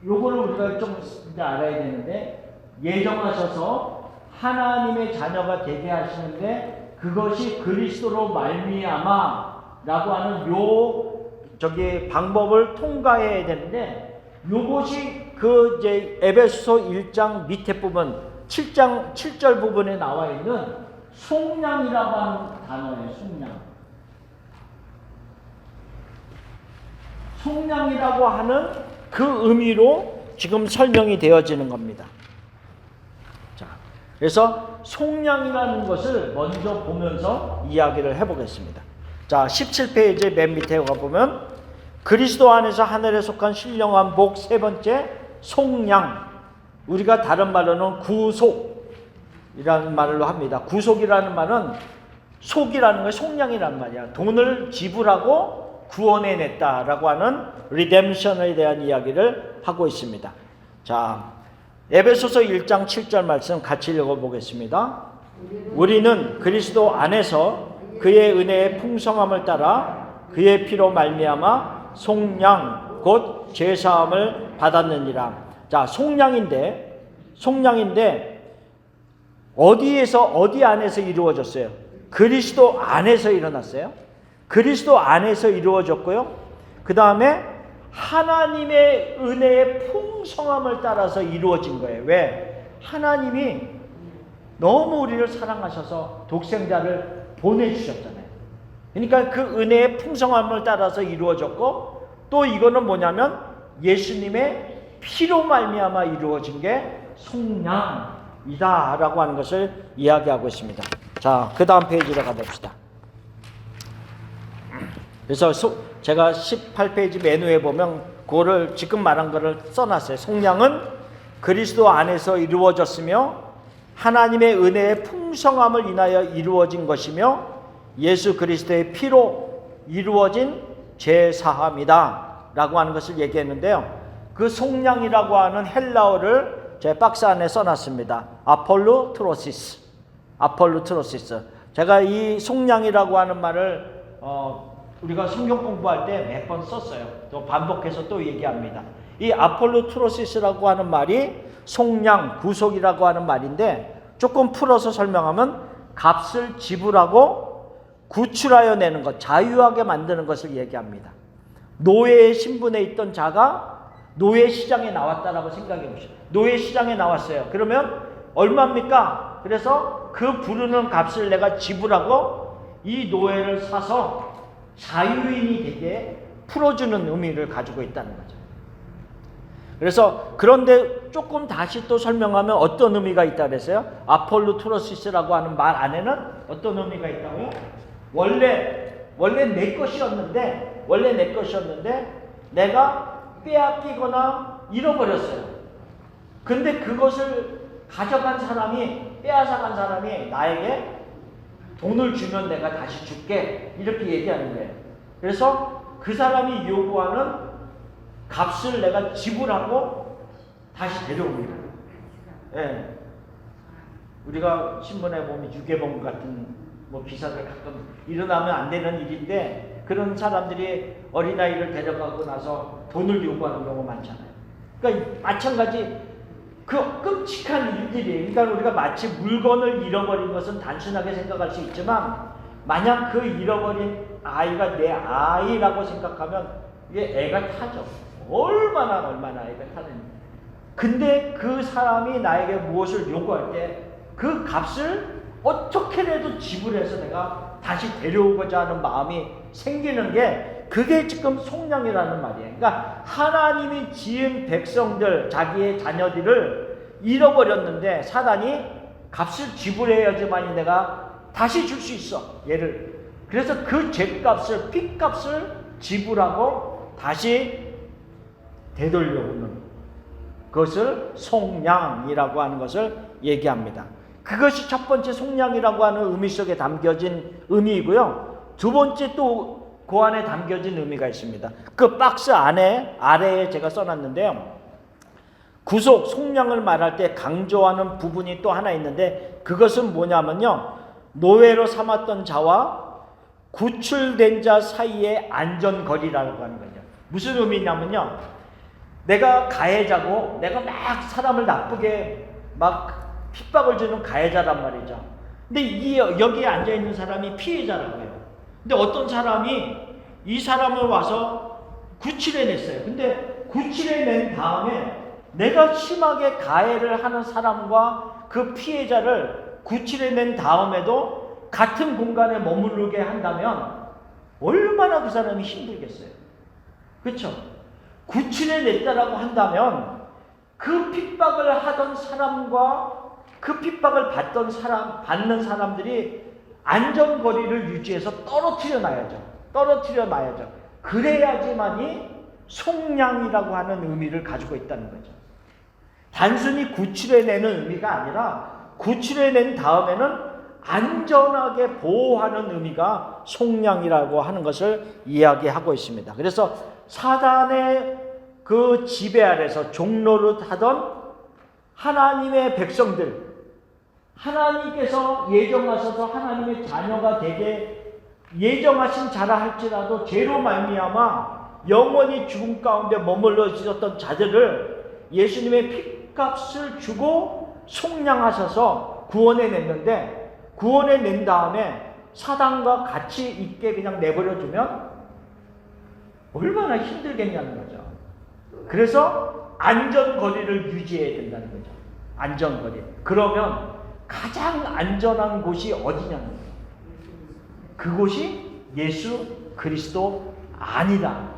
요거를 우리가 좀 알아야 되는데, 예정하셔서 하나님의 자녀가 되게 하시는데 그것이 그리스도로 말미암아 라고 하는 방법을 통과해야 되는데, 요것이 이제 에베소서 1장 밑에 부분 7절 부분에 나와 있는 속량이라고 하는 단어예요. 속량이라고 하는 그 의미로 지금 설명이 되어지는 겁니다. 자, 그래서 속량이라는 것을 먼저 보면서 이야기를 해보겠습니다. 자, 17페이지 맨 밑에 가보면 그리스도 안에서 하늘에 속한 신령한 복 세 번째 속량, 우리가 다른 말로는 구속이라는 말로 합니다. 구속이라는 말은 속이라는 거예요. 속량이라는 말이야. 돈을 지불하고 구원해냈다라고 하는 리뎀션에 대한 이야기를 하고 있습니다. 자, 에베소서 1장 7절 말씀 같이 읽어보겠습니다. 우리는 그리스도 안에서 그의 은혜의 풍성함을 따라 그의 피로 말미암아 속량 곧 죄사함을 받았느니라. 자, 속량인데 어디 안에서 이루어졌어요? 그리스도 안에서 일어났어요. 그리스도 안에서 이루어졌고요. 그 다음에 하나님의 은혜의 풍성함을 따라서 이루어진 거예요. 왜? 하나님이 너무 우리를 사랑하셔서 독생자를 보내주셨잖아요. 그러니까 그 은혜의 풍성함을 따라서 이루어졌고, 또 이거는 뭐냐면 예수님의 피로 말미암아 이루어진 게 속량이다 라고 하는 것을 이야기하고 있습니다. 자, 그 다음 페이지로 가봅시다. 그래서 제가 18페이지 메뉴에 보면 그거를 지금 말한 거를 써놨어요. 속량은 그리스도 안에서 이루어졌으며 하나님의 은혜의 풍성함을 인하여 이루어진 것이며 예수 그리스도의 피로 이루어진 제사함이다 라고 하는 것을 얘기했는데요. 그 속량이라고 하는 헬라어를 제 박스 안에 써놨습니다. 아폴로트로시스. 아폴로트로시스. 제가 이 속량이라고 하는 말을 우리가 성경 공부할 때 몇 번 썼어요. 또 반복해서 또 얘기합니다. 이 아폴로트로시스라고 하는 말이 속량, 구속이라고 하는 말인데 조금 풀어서 설명하면 값을 지불하고 구출하여 내는 것, 자유하게 만드는 것을 얘기합니다. 노예의 신분에 있던 자가 노예 시장에 나왔다라고 생각해 보시죠. 노예 시장에 나왔어요. 그러면 얼마입니까? 그래서 그 부르는 값을 내가 지불하고 이 노예를 사서 자유인이 되게 풀어주는 의미를 가지고 있다는 거죠. 그래서 그런데 조금 다시 또 설명하면 어떤 의미가 있다 그랬어요? 아폴로트로시스라고 하는 말 안에는 어떤 의미가 있다고요? 원래 내 것이었는데 내가 빼앗기거나 잃어버렸어요. 근데 그것을 가져간 사람이, 빼앗아간 사람이 나에게 돈을 주면 내가 다시 줄게, 이렇게 얘기하는 거예요. 그래서 그 사람이 요구하는 값을 내가 지불하고 다시 데려옵니다. 예. 우리가 신문에 보면 유괴범 같은 뭐 기사들 가끔 일어나면 안 되는 일인데, 그런 사람들이 어린아이를 데려가고 나서 돈을 요구하는 경우가 많잖아요. 그러니까 마찬가지 그 끔찍한 일들이에요. 그러니까 우리가 마치 물건을 잃어버린 것은 단순하게 생각할 수 있지만, 만약 그 잃어버린 아이가 내 아이라고 생각하면 이게 애가 타죠. 얼마나 애가 타는. 근데 그 사람이 나에게 무엇을 요구할 때 그 값을 어떻게라도 지불해서 내가 다시 데려오고자 하는 마음이 생기는 게, 그게 지금 속량이라는 말이에요. 그러니까 하나님이 지은 백성들, 자기의 자녀들을 잃어버렸는데 사단이 값을 지불해야지만이 내가 다시 줄 수 있어. 얘를. 그래서 그 죗값을, 핏값을 지불하고 다시 되돌려오는 그것을 속량이라고 하는 것을 얘기합니다. 그것이 첫 번째 속량이라고 하는 의미 속에 담겨진 의미이고요. 두 번째 또 그 안에 담겨진 의미가 있습니다. 그 박스 아래에 제가 써놨는데요. 구속, 속량을 말할 때 강조하는 부분이 또 하나 있는데, 그것은 뭐냐면요, 노예로 삼았던 자와 구출된 자 사이의 안전거리라고 하는 거죠. 무슨 의미냐면요, 내가 가해자고 내가 막 사람을 나쁘게 막 핍박을 주는 가해자란 말이죠. 근데 여기에 앉아있는 사람이 피해자라고요. 근데 어떤 사람이 이 사람을 와서 구출해냈어요. 근데 구출해낸 다음에 내가 심하게 가해를 하는 사람과 그 피해자를 구출해낸 다음에도 같은 공간에 머무르게 한다면 얼마나 그 사람이 힘들겠어요. 그렇죠? 구출해냈다라고 한다면 그 핍박을 하던 사람과 그 핍박을 받는 사람들이 안전거리를 유지해서 떨어뜨려 놔야죠. 그래야지만이 속량이라고 하는 의미를 가지고 있다는 거죠. 단순히 구출해내는 의미가 아니라 구출해낸 다음에는 안전하게 보호하는 의미가 속량이라고 하는 것을 이야기하고 있습니다. 그래서 사단의 그 지배 아래서 종노릇 하던 하나님의 백성들, 하나님께서 예정하셔서 하나님의 자녀가 되게 예정하신 자라 할지라도 죄로 말미암아 영원히 죽음 가운데 머물러 있었던 자들을 예수님의 핏값을 주고 속량하셔서 구원해냈는데, 구원해낸 다음에 사단과 같이 있게 그냥 내버려두면 얼마나 힘들겠냐는 거죠. 그래서 안전거리를 유지해야 된다는 거죠. 안전거리. 그러면 가장 안전한 곳이 어디냐는 거예요. 그곳이 예수 그리스도 아니다.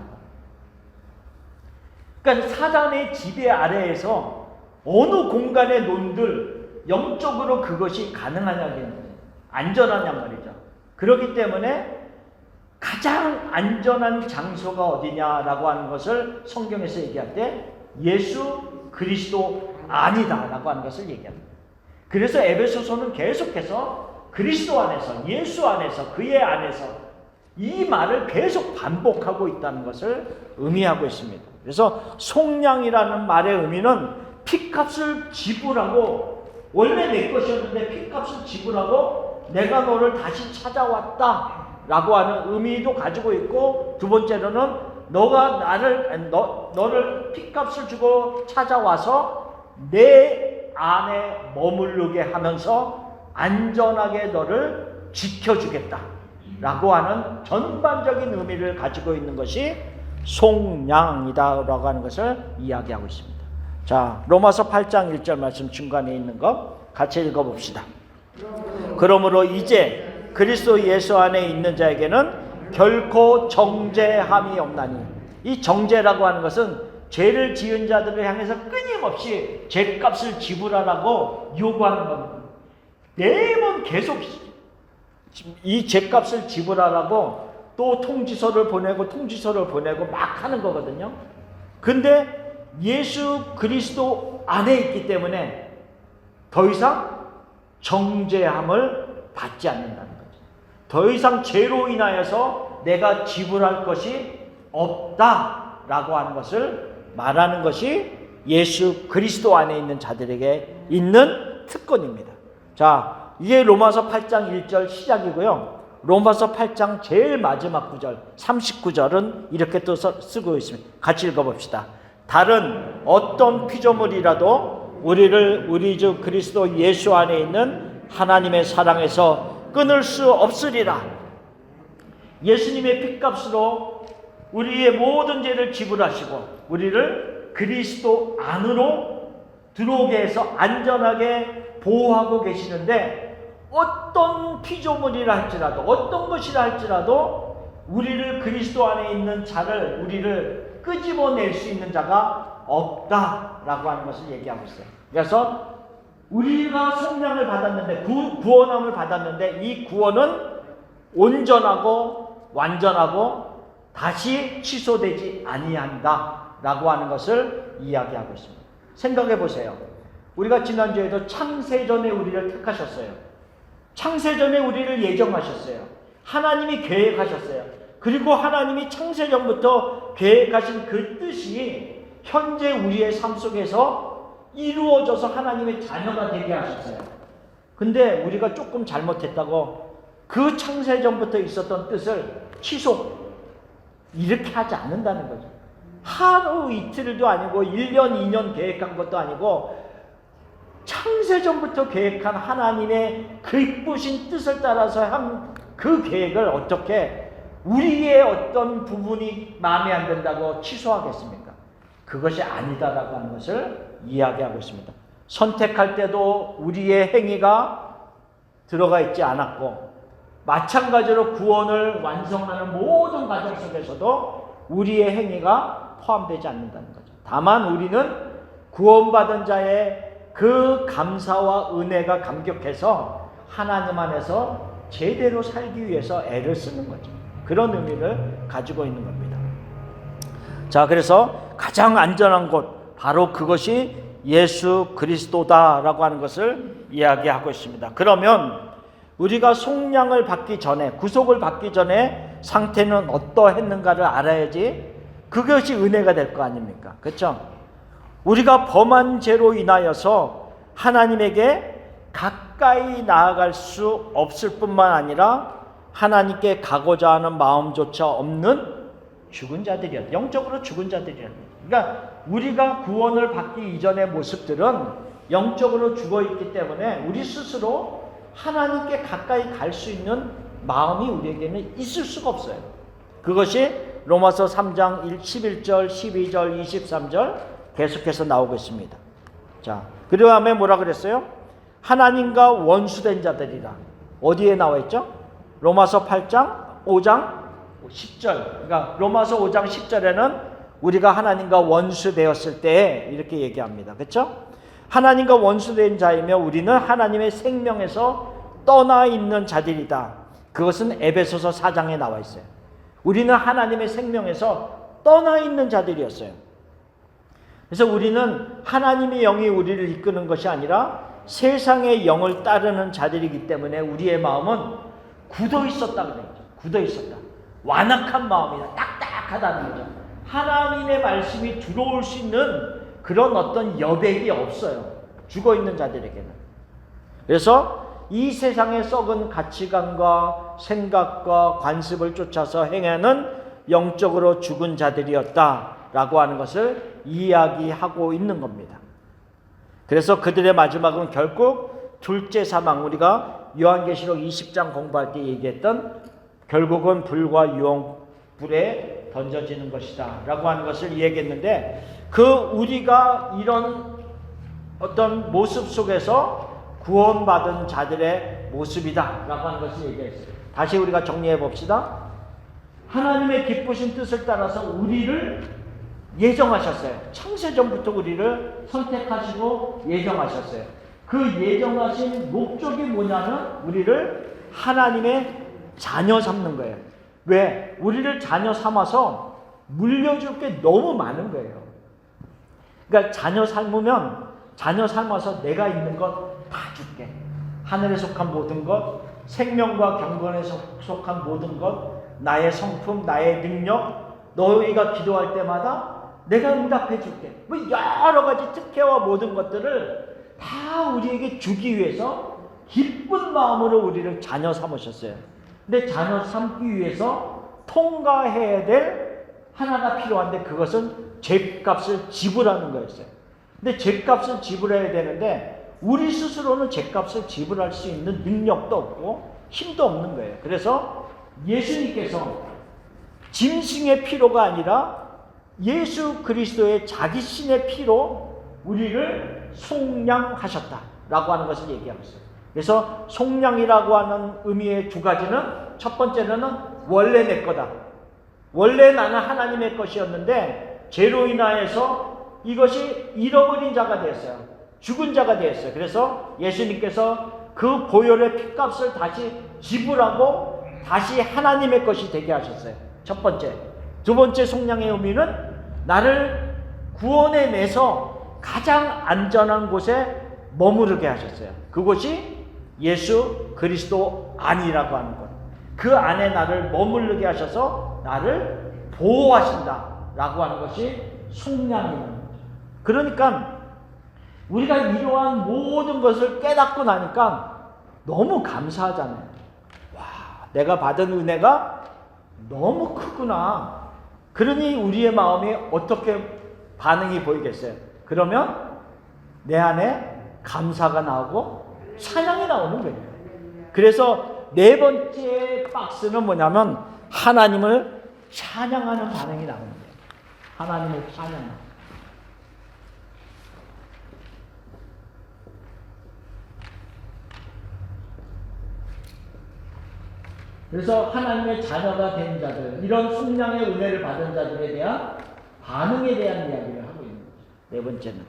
그러니까 사단의 지배 아래에서 어느 공간에 논들 영적으로 그것이 가능하냐는 거예요. 안전하냔 말이죠. 그렇기 때문에 가장 안전한 장소가 어디냐라고 하는 것을 성경에서 얘기할 때 예수 그리스도 아니다라고 하는 것을 얘기합니다. 그래서 에베소서는 계속해서 그리스도 안에서, 예수 안에서, 그의 안에서 이 말을 계속 반복하고 있다는 것을 의미하고 있습니다. 그래서 속량이라는 말의 의미는 핏값을 지불하고 원래 내 것이었는데 핏값을 지불하고 내가 너를 다시 찾아왔다 라고 하는 의미도 가지고 있고, 두 번째로는 너가 너를 핏값을 주고 찾아와서 내 안에 머무르게 하면서 안전하게 너를 지켜주겠다 라고 하는 전반적인 의미를 가지고 있는 것이 속량이다 라고 하는 것을 이야기하고 있습니다. 자, 로마서 8장 1절 말씀 중간에 있는 거 같이 읽어봅시다. 그러므로 이제 그리스도 예수 안에 있는 자에게는 결코 정죄함이 없나니. 이 정죄라고 하는 것은 죄를 지은 자들을 향해서 끊임없이 죄값을 지불하라고 요구하는 겁니다. 매번 계속 이 죄값을 지불하라고 또 통지서를 보내고 막 하는 거거든요. 근데 예수 그리스도 안에 있기 때문에 더 이상 정죄함을 받지 않는다는 거죠. 더 이상 죄로 인하여서 내가 지불할 것이 없다라고 하는 것을 말하는 것이 예수 그리스도 안에 있는 자들에게 있는 특권입니다. 자, 이게 로마서 8장 1절 시작이고요. 로마서 8장 제일 마지막 구절 39절은 이렇게 또 쓰고 있습니다. 같이 읽어봅시다. 다른 어떤 피조물이라도 우리를 우리 주 그리스도 예수 안에 있는 하나님의 사랑에서 끊을 수 없으리라. 예수님의 핏값으로 우리의 모든 죄를 지불하시고 우리를 그리스도 안으로 들어오게 해서 안전하게 보호하고 계시는데, 어떤 피조물이라 할지라도 어떤 것이라 할지라도 우리를 그리스도 안에 있는 자를 우리를 끄집어낼 수 있는 자가 없다라고 하는 것을 얘기하고 있어요. 그래서 우리가 속량을 받았는데 구원함을 받았는데 이 구원은 온전하고 완전하고 다시 취소되지 아니한다라고 하는 것을 이야기하고 있습니다. 생각해 보세요. 우리가 지난주에도 창세전에 우리를 택하셨어요. 창세전에 우리를 예정하셨어요. 하나님이 계획하셨어요. 그리고 하나님이 창세전부터 계획하신 그 뜻이 현재 우리의 삶 속에서 이루어져서 하나님의 자녀가 되게 하셨어요. 근데 우리가 조금 잘못했다고 그 창세전부터 있었던 뜻을 취소, 이렇게 하지 않는다는 거죠. 하루 이틀도 아니고 1년 2년 계획한 것도 아니고 창세전부터 계획한 하나님의 기쁘신 뜻을 따라서 한 그 계획을 어떻게 우리의 어떤 부분이 마음에 안 든다고 취소하겠습니까? 그것이 아니다라고 하는 것을 이야기하고 있습니다. 선택할 때도 우리의 행위가 들어가 있지 않았고, 마찬가지로 구원을 완성하는 모든 과정 속에서도 우리의 행위가 포함되지 않는다는 거죠. 다만 우리는 구원받은 자의 그 감사와 은혜가 감격해서 하나님 안에서 제대로 살기 위해서 애를 쓰는 거죠. 그런 의미를 가지고 있는 겁니다. 자, 그래서 가장 안전한 곳, 바로 그것이 예수 그리스도다라고 하는 것을 이야기하고 있습니다. 그러면 우리가 속량을 받기 전에, 구속을 받기 전에 상태는 어떠했는가를 알아야지 그것이 은혜가 될 거 아닙니까? 그렇죠? 우리가 범한 죄로 인하여서 하나님에게 가까이 나아갈 수 없을 뿐만 아니라 하나님께 가고자 하는 마음조차 없는 죽은 자들이었다. 영적으로 죽은 자들이었다. 그러니까 우리가 구원을 받기 이전의 모습들은 영적으로 죽어있기 때문에 우리 스스로 하나님께 가까이 갈 수 있는 마음이 우리에게는 있을 수가 없어요. 그것이 로마서 3장 11절, 12절, 23절 계속해서 나오고 있습니다. 자, 그 다음에 뭐라 그랬어요? 하나님과 원수된 자들이라. 어디에 나와 있죠? 로마서 8장 5장 10절. 그러니까 로마서 5장 10절에는 우리가 하나님과 원수되었을 때 이렇게 얘기합니다. 그렇죠? 하나님과 원수된 자이며 우리는 하나님의 생명에서 떠나 있는 자들이다. 그것은 에베소서 4장에 나와 있어요. 우리는 하나님의 생명에서 떠나 있는 자들이었어요. 그래서 우리는 하나님의 영이 우리를 이끄는 것이 아니라 세상의 영을 따르는 자들이기 때문에 우리의 마음은 굳어 있었다 그래요. 굳어 있었다. 완악한 마음이다. 딱딱하다는 거죠. 하나님의 말씀이 들어올 수 있는 그런 어떤 여백이 없어요. 죽어 있는 자들에게는. 그래서 이 세상의 썩은 가치관과 생각과 관습을 쫓아서 행하는 영적으로 죽은 자들이었다라고 하는 것을 이야기하고 있는 겁니다. 그래서 그들의 마지막은 결국 둘째 사망, 우리가 요한계시록 20장 공부할 때 얘기했던 결국은 불과 유황불에 던져지는 것이다 라고 하는 것을 얘기했는데, 그 우리가 이런 어떤 모습 속에서 구원받은 자들의 모습이다 라고 하는 것을 얘기했어요. 다시 우리가 정리해 봅시다. 하나님의 기쁘신 뜻을 따라서 우리를 예정하셨어요. 창세전부터 우리를 선택하시고 예정하셨어요. 그 예정하신 목적이 뭐냐면 우리를 하나님의 자녀 삼는 거예요. 왜? 우리를 자녀 삼아서 물려줄 게 너무 많은 거예요. 그러니까 자녀 삶아서 내가 있는 것 다 줄게. 하늘에 속한 모든 것, 생명과 경건에 속한 모든 것, 나의 성품, 나의 능력, 너희가 기도할 때마다 내가 응답해 줄게. 뭐 여러 가지 특혜와 모든 것들을 다 우리에게 주기 위해서 기쁜 마음으로 우리를 자녀 삼으셨어요. 근데 자녀 삼기 위해서 통과해야 될 하나가 필요한데, 그것은 죗값을 지불하는 거였어요. 근데 죗값을 지불해야 되는데 우리 스스로는 죗값을 지불할 수 있는 능력도 없고 힘도 없는 거예요. 그래서 예수님께서 짐승의 피로가 아니라 예수 그리스도의 자기 신의 피로 우리를 속량하셨다라고 하는 것을 얘기하고 있어요. 그래서 속량이라고 하는 의미의 두 가지는, 첫 번째는 원래 내 거다. 원래 나는 하나님의 것이었는데 죄로 인하여서 이것이 잃어버린 자가 되었어요. 죽은 자가 되었어요. 그래서 예수님께서 그 보혈의 핏값을 다시 지불하고 다시 하나님의 것이 되게 하셨어요. 첫 번째. 두 번째 속량의 의미는 나를 구원해내서 가장 안전한 곳에 머무르게 하셨어요. 그곳이 예수 그리스도 안이라고 하는 것. 그 안에 나를 머무르게 하셔서 나를 보호하신다라고 하는 것이 속량이라는 거죠. 그러니까 우리가 이러한 모든 것을 깨닫고 나니까 너무 감사하잖아요. 와, 내가 받은 은혜가 너무 크구나. 그러니 우리의 마음이 어떻게 반응이 보이겠어요? 그러면 내 안에 감사가 나오고 찬양이 나오는 거예요. 그래서 네 번째 박스는 뭐냐면 하나님을 찬양하는 반응이 나오는 거예요. 하나님을 찬양하는. 그래서 하나님의 자녀가 된 자들, 이런 속량의 은혜를 받은 자들에 대한 반응에 대한 이야기를 하고 있는 거죠. 네 번째는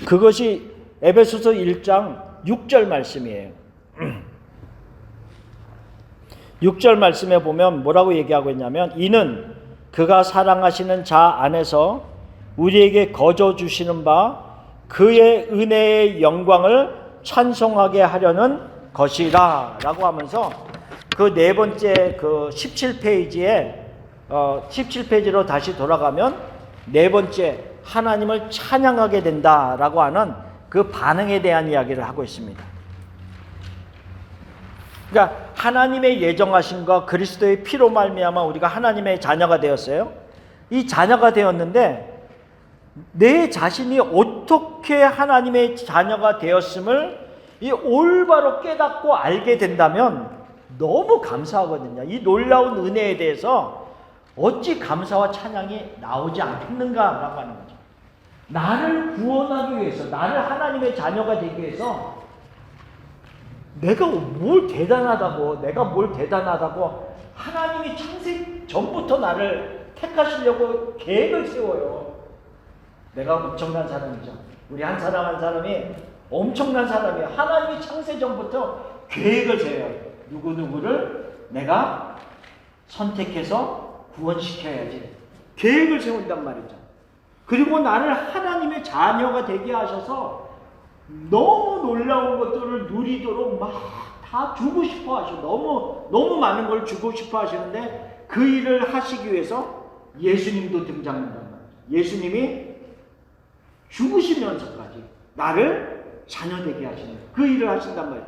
그것이 에베소서 1장 6절 말씀이에요. 6절 말씀에 보면 뭐라고 얘기하고 있냐면, 이는 그가 사랑하시는 자 안에서 우리에게 거저 주시는 바 그의 은혜의 영광을 찬송하게 하려는 것이라 라고 하면서, 그 네 번째 그 17페이지에 17페이지로 다시 돌아가면 네 번째 하나님을 찬양하게 된다라고 하는 그 반응에 대한 이야기를 하고 있습니다. 그러니까 하나님의 예정하심과 그리스도의 피로 말미암아 우리가 하나님의 자녀가 되었어요. 이 자녀가 되었는데 내 자신이 어떻게 하나님의 자녀가 되었음을 이 올바로 깨닫고 알게 된다면 너무 감사하거든요. 이 놀라운 은혜에 대해서 어찌 감사와 찬양이 나오지 않겠는가라고 하는 거죠. 나를 구원하기 위해서, 나를 하나님의 자녀가 되기 위해서 내가 뭘 대단하다고 하나님이 창세 전부터 나를 택하시려고 계획을 세워요. 내가 엄청난 사람이죠. 우리 한 사람이 엄청난 사람이에요. 하나님이 창세 전부터 계획을 세워요. 누구누구를 내가 선택해서 구원시켜야지. 계획을 세운단 말이죠. 그리고 나를 하나님의 자녀가 되게 하셔서 너무 놀라운 것들을 누리도록 막 다 주고 싶어 하셔. 너무 많은 걸 주고 싶어 하시는데 그 일을 하시기 위해서 예수님도 등장한단 말이에요. 예수님이 죽으시면서까지 나를 자녀되게 하시는 그 일을 하신단 말이에요.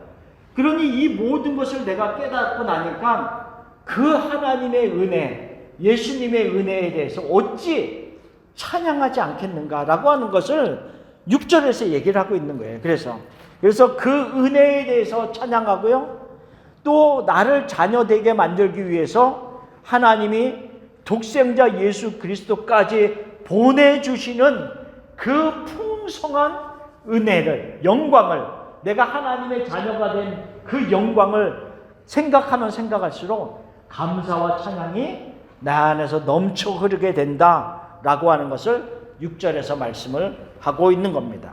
그러니 이 모든 것을 내가 깨닫고 나니까 그 하나님의 은혜, 예수님의 은혜에 대해서 어찌 찬양하지 않겠는가라고 하는 것을 6절에서 얘기를 하고 있는 거예요. 그래서 그 은혜에 대해서 찬양하고요. 또 나를 자녀되게 만들기 위해서 하나님이 독생자 예수 그리스도까지 보내주시는 그 풍성한 은혜를, 영광을, 내가 하나님의 자녀가 된 그 영광을 생각하면 생각할수록 감사와 찬양이 나 안에서 넘쳐 흐르게 된다라고 하는 것을 6절에서 말씀을 하고 있는 겁니다.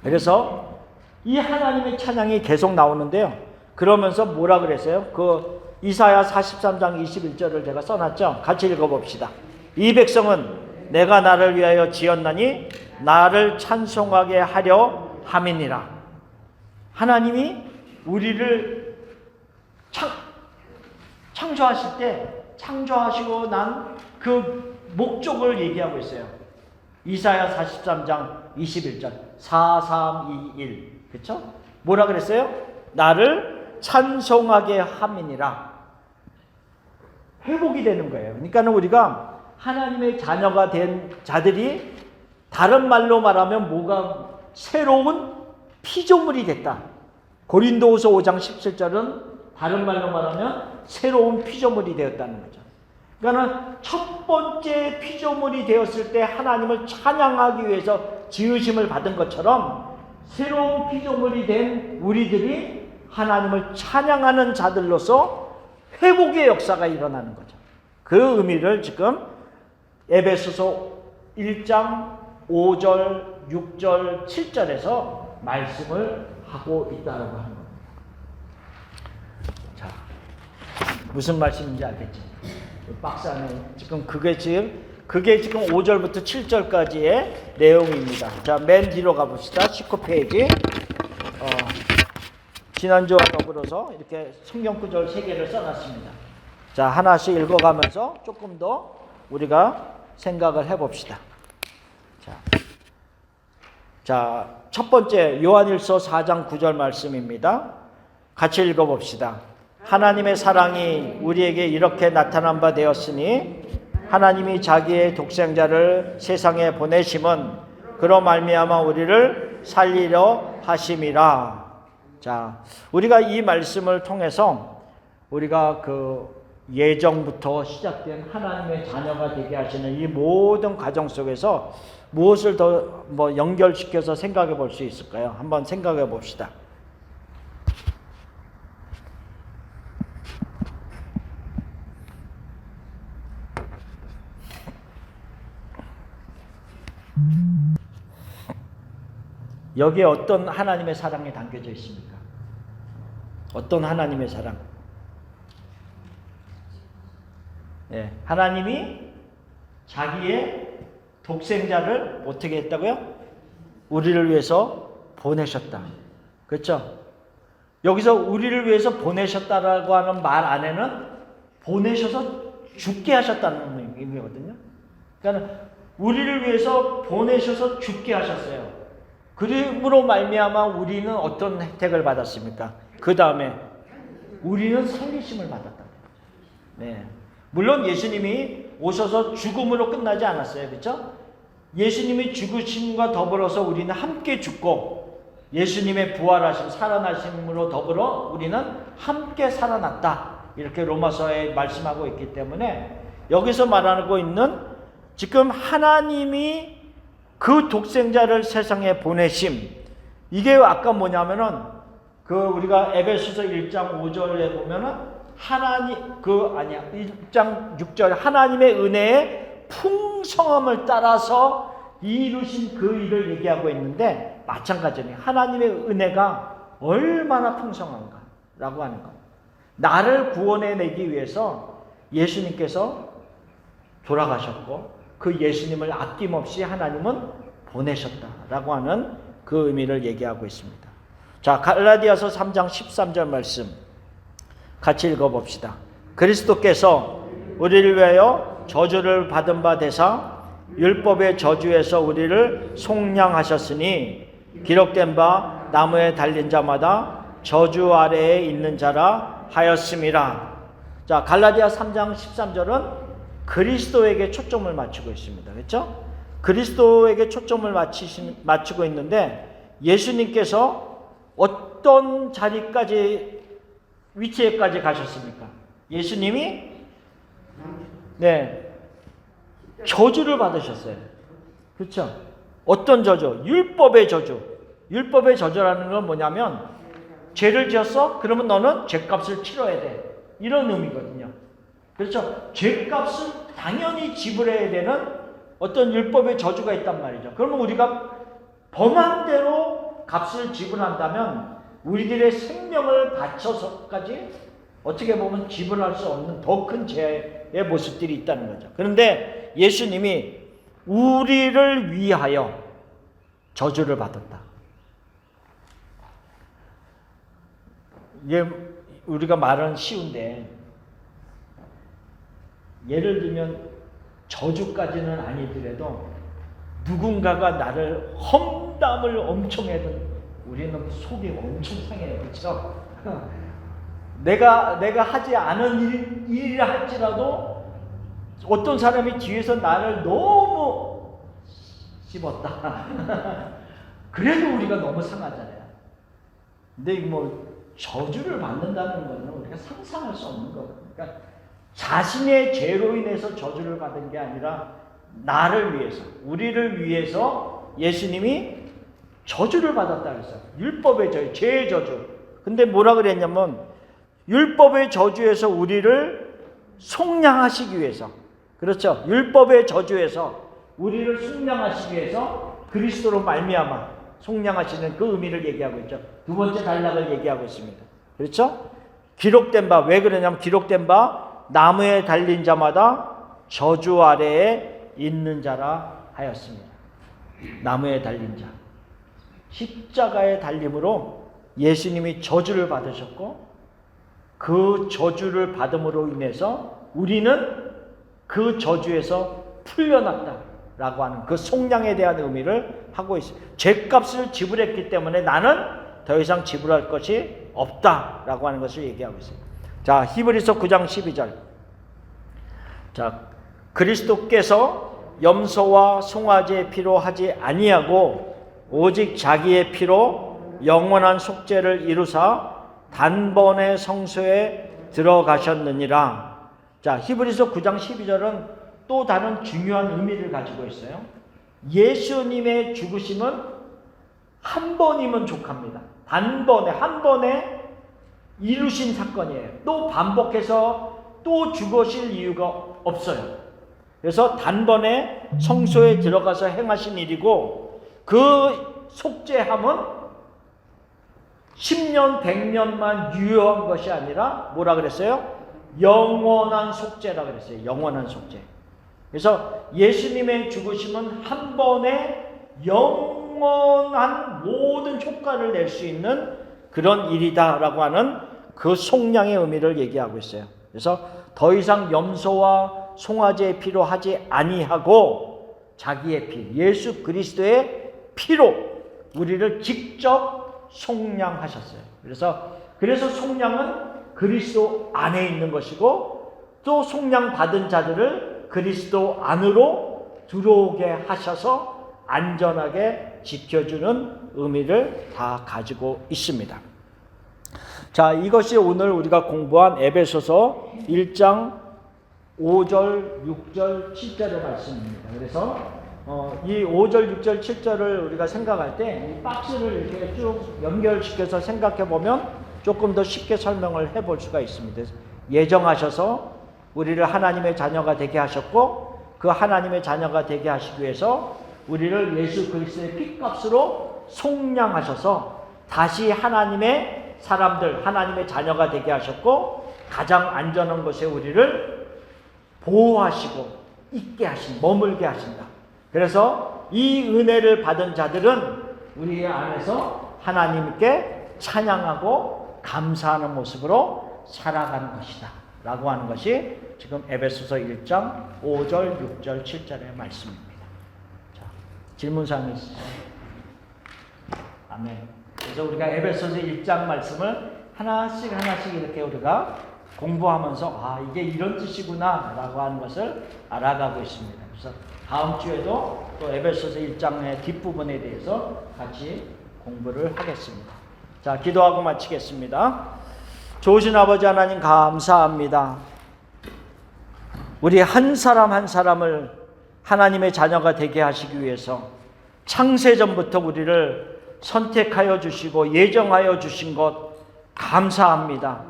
그래서 이 하나님의 찬양이 계속 나오는데요. 그러면서 뭐라 그랬어요? 그 이사야 43장 21절을 제가 써놨죠. 같이 읽어봅시다. 이 백성은 내가 나를 위하여 지었나니 나를 찬송하게 하려 함이니라. 하나님이 우리를 창조하실 때 창조하시고 난 그 목적을 얘기하고 있어요. 이사야 43장 21절 4321 그렇죠? 뭐라 그랬어요? 나를 찬송하게 함이니라. 회복이 되는 거예요. 그러니까 우리가 하나님의 자녀가 된 자들이 다른 말로 말하면 뭐가 새로운 피조물이 됐다. 고린도후서 5장 17절은 다른 말로 말하면 새로운 피조물이 되었다는 거죠. 그러니까 첫 번째 피조물이 되었을 때 하나님을 찬양하기 위해서 지으심을 받은 것처럼 새로운 피조물이 된 우리들이 하나님을 찬양하는 자들로서 회복의 역사가 일어나는 거죠. 그 의미를 지금 에베소서 1장 5절, 6절, 7절에서 말씀을 하고 있다고 하는 겁니다. 자, 무슨 말씀인지 알겠죠? 박스 안에 지금 그게 지금 5절부터 7절까지의 내용입니다. 자, 맨 뒤로 가봅시다. 19페이지. 지난주와 더불어서 이렇게 성경 구절 3개를 써놨습니다. 자, 하나씩 읽어가면서 조금 더 우리가 생각을 해봅시다. 자, 첫 번째 요한일서 4장 9절 말씀입니다. 같이 읽어봅시다. 하나님의 사랑이 우리에게 이렇게 나타난 바 되었으니 하나님이 자기의 독생자를 세상에 보내심은 그로 말미암아 우리를 살리려 하심이라. 자, 우리가 이 말씀을 통해서 우리가 그 예정부터 시작된 하나님의 자녀가 되게 하시는 이 모든 과정 속에서 무엇을 더 연결시켜서 생각해 볼 수 있을까요? 한번 생각해 봅시다. 여기에 어떤 하나님의 사랑이 담겨져 있습니까? 어떤 하나님의 사랑? 네, 하나님이 자기의 독생자를 어떻게 했다고요? 우리를 위해서 보내셨다. 그렇죠? 여기서 우리를 위해서 보내셨다라고 하는 말 안에는 보내셔서 죽게 하셨다는 의미거든요. 그러니까 우리를 위해서 보내셔서 죽게 하셨어요. 그림으로 말미암아 우리는 어떤 혜택을 받았습니까? 그 다음에 우리는 살리심을 받았다. 네. 물론 예수님이 오셔서 죽음으로 끝나지 않았어요. 그렇죠? 예수님이 죽으심과 더불어서 우리는 함께 죽고 예수님의 부활하심, 살아나심으로 더불어 우리는 함께 살아났다. 이렇게 로마서에 말씀하고 있기 때문에 여기서 말하고 있는 지금 하나님이 그 독생자를 세상에 보내심, 이게 아까 뭐냐면은 그 우리가 에베소서 1장 5절에 보면은 1장 6절 하나님의 은혜의 풍성함을 따라서 이루신 그 일을 얘기하고 있는데 마찬가지로 하나님의 은혜가 얼마나 풍성한가라고 하는 것. 나를 구원해내기 위해서 예수님께서 돌아가셨고 그 예수님을 아낌없이 하나님은 보내셨다라고 하는 그 의미를 얘기하고 있습니다. 자, 갈라디아서 3장 13절 말씀 같이 읽어봅시다. 그리스도께서 우리를 위하여 저주를 받은 바 되사 율법의 저주에서 우리를 속량하셨으니 기록된 바 나무에 달린 자마다 저주 아래에 있는 자라 하였음이라. 자, 갈라디아 3장 13절은 그리스도에게 초점을 맞추고 있습니다. 그렇죠? 그리스도에게 초점을 맞추고 있는데 예수님께서 어떤 자리까지 위치에까지 가셨습니까? 예수님이 저주를 받으셨어요. 그렇죠? 어떤 저주? 율법의 저주. 율법의 저주라는 건 뭐냐면 죄를 지었어? 그러면 너는 죄값을 치러야 돼. 이런 의미거든요. 그렇죠? 죄값을 당연히 지불해야 되는 어떤 율법의 저주가 있단 말이죠. 그러면 우리가 범한 대로 값을 지불한다면 우리들의 생명을 바쳐서까지 어떻게 보면 지불할 수 없는 더 큰 죄의 모습들이 있다는 거죠. 그런데 예수님이 우리를 위하여 저주를 받았다. 이게 우리가 말은 쉬운데 예를 들면 저주까지는 아니더라도 누군가가 나를 험담을 엄청 해도 우리는 속이 엄청 상해요. 그렇죠? 내가 하지 않은 일이라 할지라도 어떤 사람이 뒤에서 나를 너무 씹었다. 그래도 우리가 너무 상하잖아요. 근데 뭐 저주를 받는다는 것은 우리가 상상할 수 없는 거예요. 그러니까 자신의 죄로 인해서 저주를 받은 게 아니라 나를 위해서, 우리를 위해서 예수님이 저주를 받았다 그랬어요. 율법의 저주, 죄의 저주. 근데 뭐라 그랬냐면 율법의 저주에서 우리를 속량하시기 위해서, 그렇죠? 율법의 저주에서 우리를 속량하시기 위해서 그리스도로 말미암아 속량하시는 그 의미를 얘기하고 있죠. 두 번째 단락을 얘기하고 있습니다. 그렇죠? 기록된 바, 왜 그러냐면 기록된 바 나무에 달린 자마다 저주 아래에 있는 자라 하였습니다. 나무에 달린 자. 십자가의 달림으로 예수님이 저주를 받으셨고 그 저주를 받음으로 인해서 우리는 그 저주에서 풀려났다라고 하는 그 속량에 대한 의미를 하고 있어요. 죄값을 지불했기 때문에 나는 더 이상 지불할 것이 없다라고 하는 것을 얘기하고 있어요. 자, 히브리서 9장 12절. 자, 그리스도께서 염소와 송아지의 피로 하지 아니하고 오직 자기의 피로 영원한 속죄를 이루사 단번에 성소에 들어가셨느니라. 자, 히브리서 9장 12절은 또 다른 중요한 의미를 가지고 있어요. 예수님의 죽으심은 한 번이면 족합니다. 단번에, 한 번에 이루신 사건이에요. 또 반복해서 또 죽으실 이유가 없어요. 그래서 단번에 성소에 들어가서 행하신 일이고 그 속죄함은 10년, 100년만 유효한 것이 아니라 뭐라 그랬어요? 영원한 속죄라 그랬어요. 영원한 속죄. 그래서 예수님의 죽으심은 한 번에 영원한 모든 효과를 낼 수 있는 그런 일이다라고 하는 그 속량의 의미를 얘기하고 있어요. 그래서 더 이상 염소와 송아지의 피로 하지 아니하고 자기의 피, 예수 그리스도의 피로 우리를 직접 속량하셨어요. 그래서 속량은 그리스도 안에 있는 것이고 또 속량 받은 자들을 그리스도 안으로 들어오게 하셔서 안전하게 지켜주는 의미를 다 가지고 있습니다. 자, 이것이 오늘 우리가 공부한 에베소서 1장 5절, 6절, 7절의 말씀입니다. 그래서 이 5절, 6절, 7절을 우리가 생각할 때 이 박스를 이렇게 쭉 연결시켜서 생각해 보면 조금 더 쉽게 설명을 해볼 수가 있습니다. 예정하셔서 우리를 하나님의 자녀가 되게 하셨고 그 하나님의 자녀가 되게 하시기 위해서 우리를 예수 그리스도의 피값으로 속량하셔서 다시 하나님의 사람들, 하나님의 자녀가 되게 하셨고 가장 안전한 곳에 우리를 보호하시고 있게 하신, 머물게 하신다. 그래서 이 은혜를 받은 자들은 우리 안에서 하나님께 찬양하고 감사하는 모습으로 살아가는 것이다 라고 하는 것이 지금 에베소서 1장 5절, 6절, 7절의 말씀입니다. 질문사항이 있으세요? 아멘. 그래서 우리가 에베소서 1장 말씀을 하나씩 이렇게 우리가 공부하면서 아 이게 이런 뜻이구나 라고 하는 것을 알아가고 있습니다. 그래서 다음 주에도 또 에베소서 1장의 뒷부분에 대해서 같이 공부를 하겠습니다. 자, 기도하고 마치겠습니다. 좋으신 아버지 하나님 감사합니다. 우리 한 사람 한 사람을 하나님의 자녀가 되게 하시기 위해서 창세전부터 우리를 선택하여 주시고 예정하여 주신 것 감사합니다.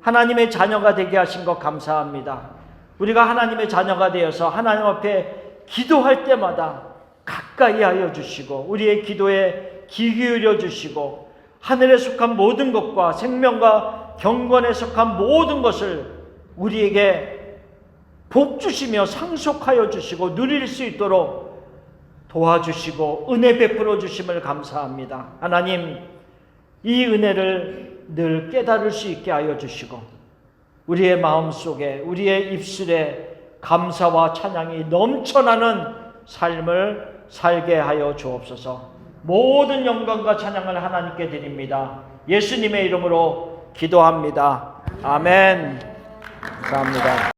하나님의 자녀가 되게 하신 것 감사합니다. 우리가 하나님의 자녀가 되어서 하나님 앞에 기도할 때마다 가까이 하여 주시고 우리의 기도에 귀 기울여 주시고 하늘에 속한 모든 것과 생명과 경건에 속한 모든 것을 우리에게 복 주시며 상속하여 주시고 누릴 수 있도록 도와주시고 은혜 베풀어 주심을 감사합니다. 하나님, 이 은혜를 늘 깨달을 수 있게 하여 주시고 우리의 마음속에 우리의 입술에 감사와 찬양이 넘쳐나는 삶을 살게 하여 주옵소서. 모든 영광과 찬양을 하나님께 드립니다. 예수님의 이름으로 기도합니다. 아멘. 감사합니다.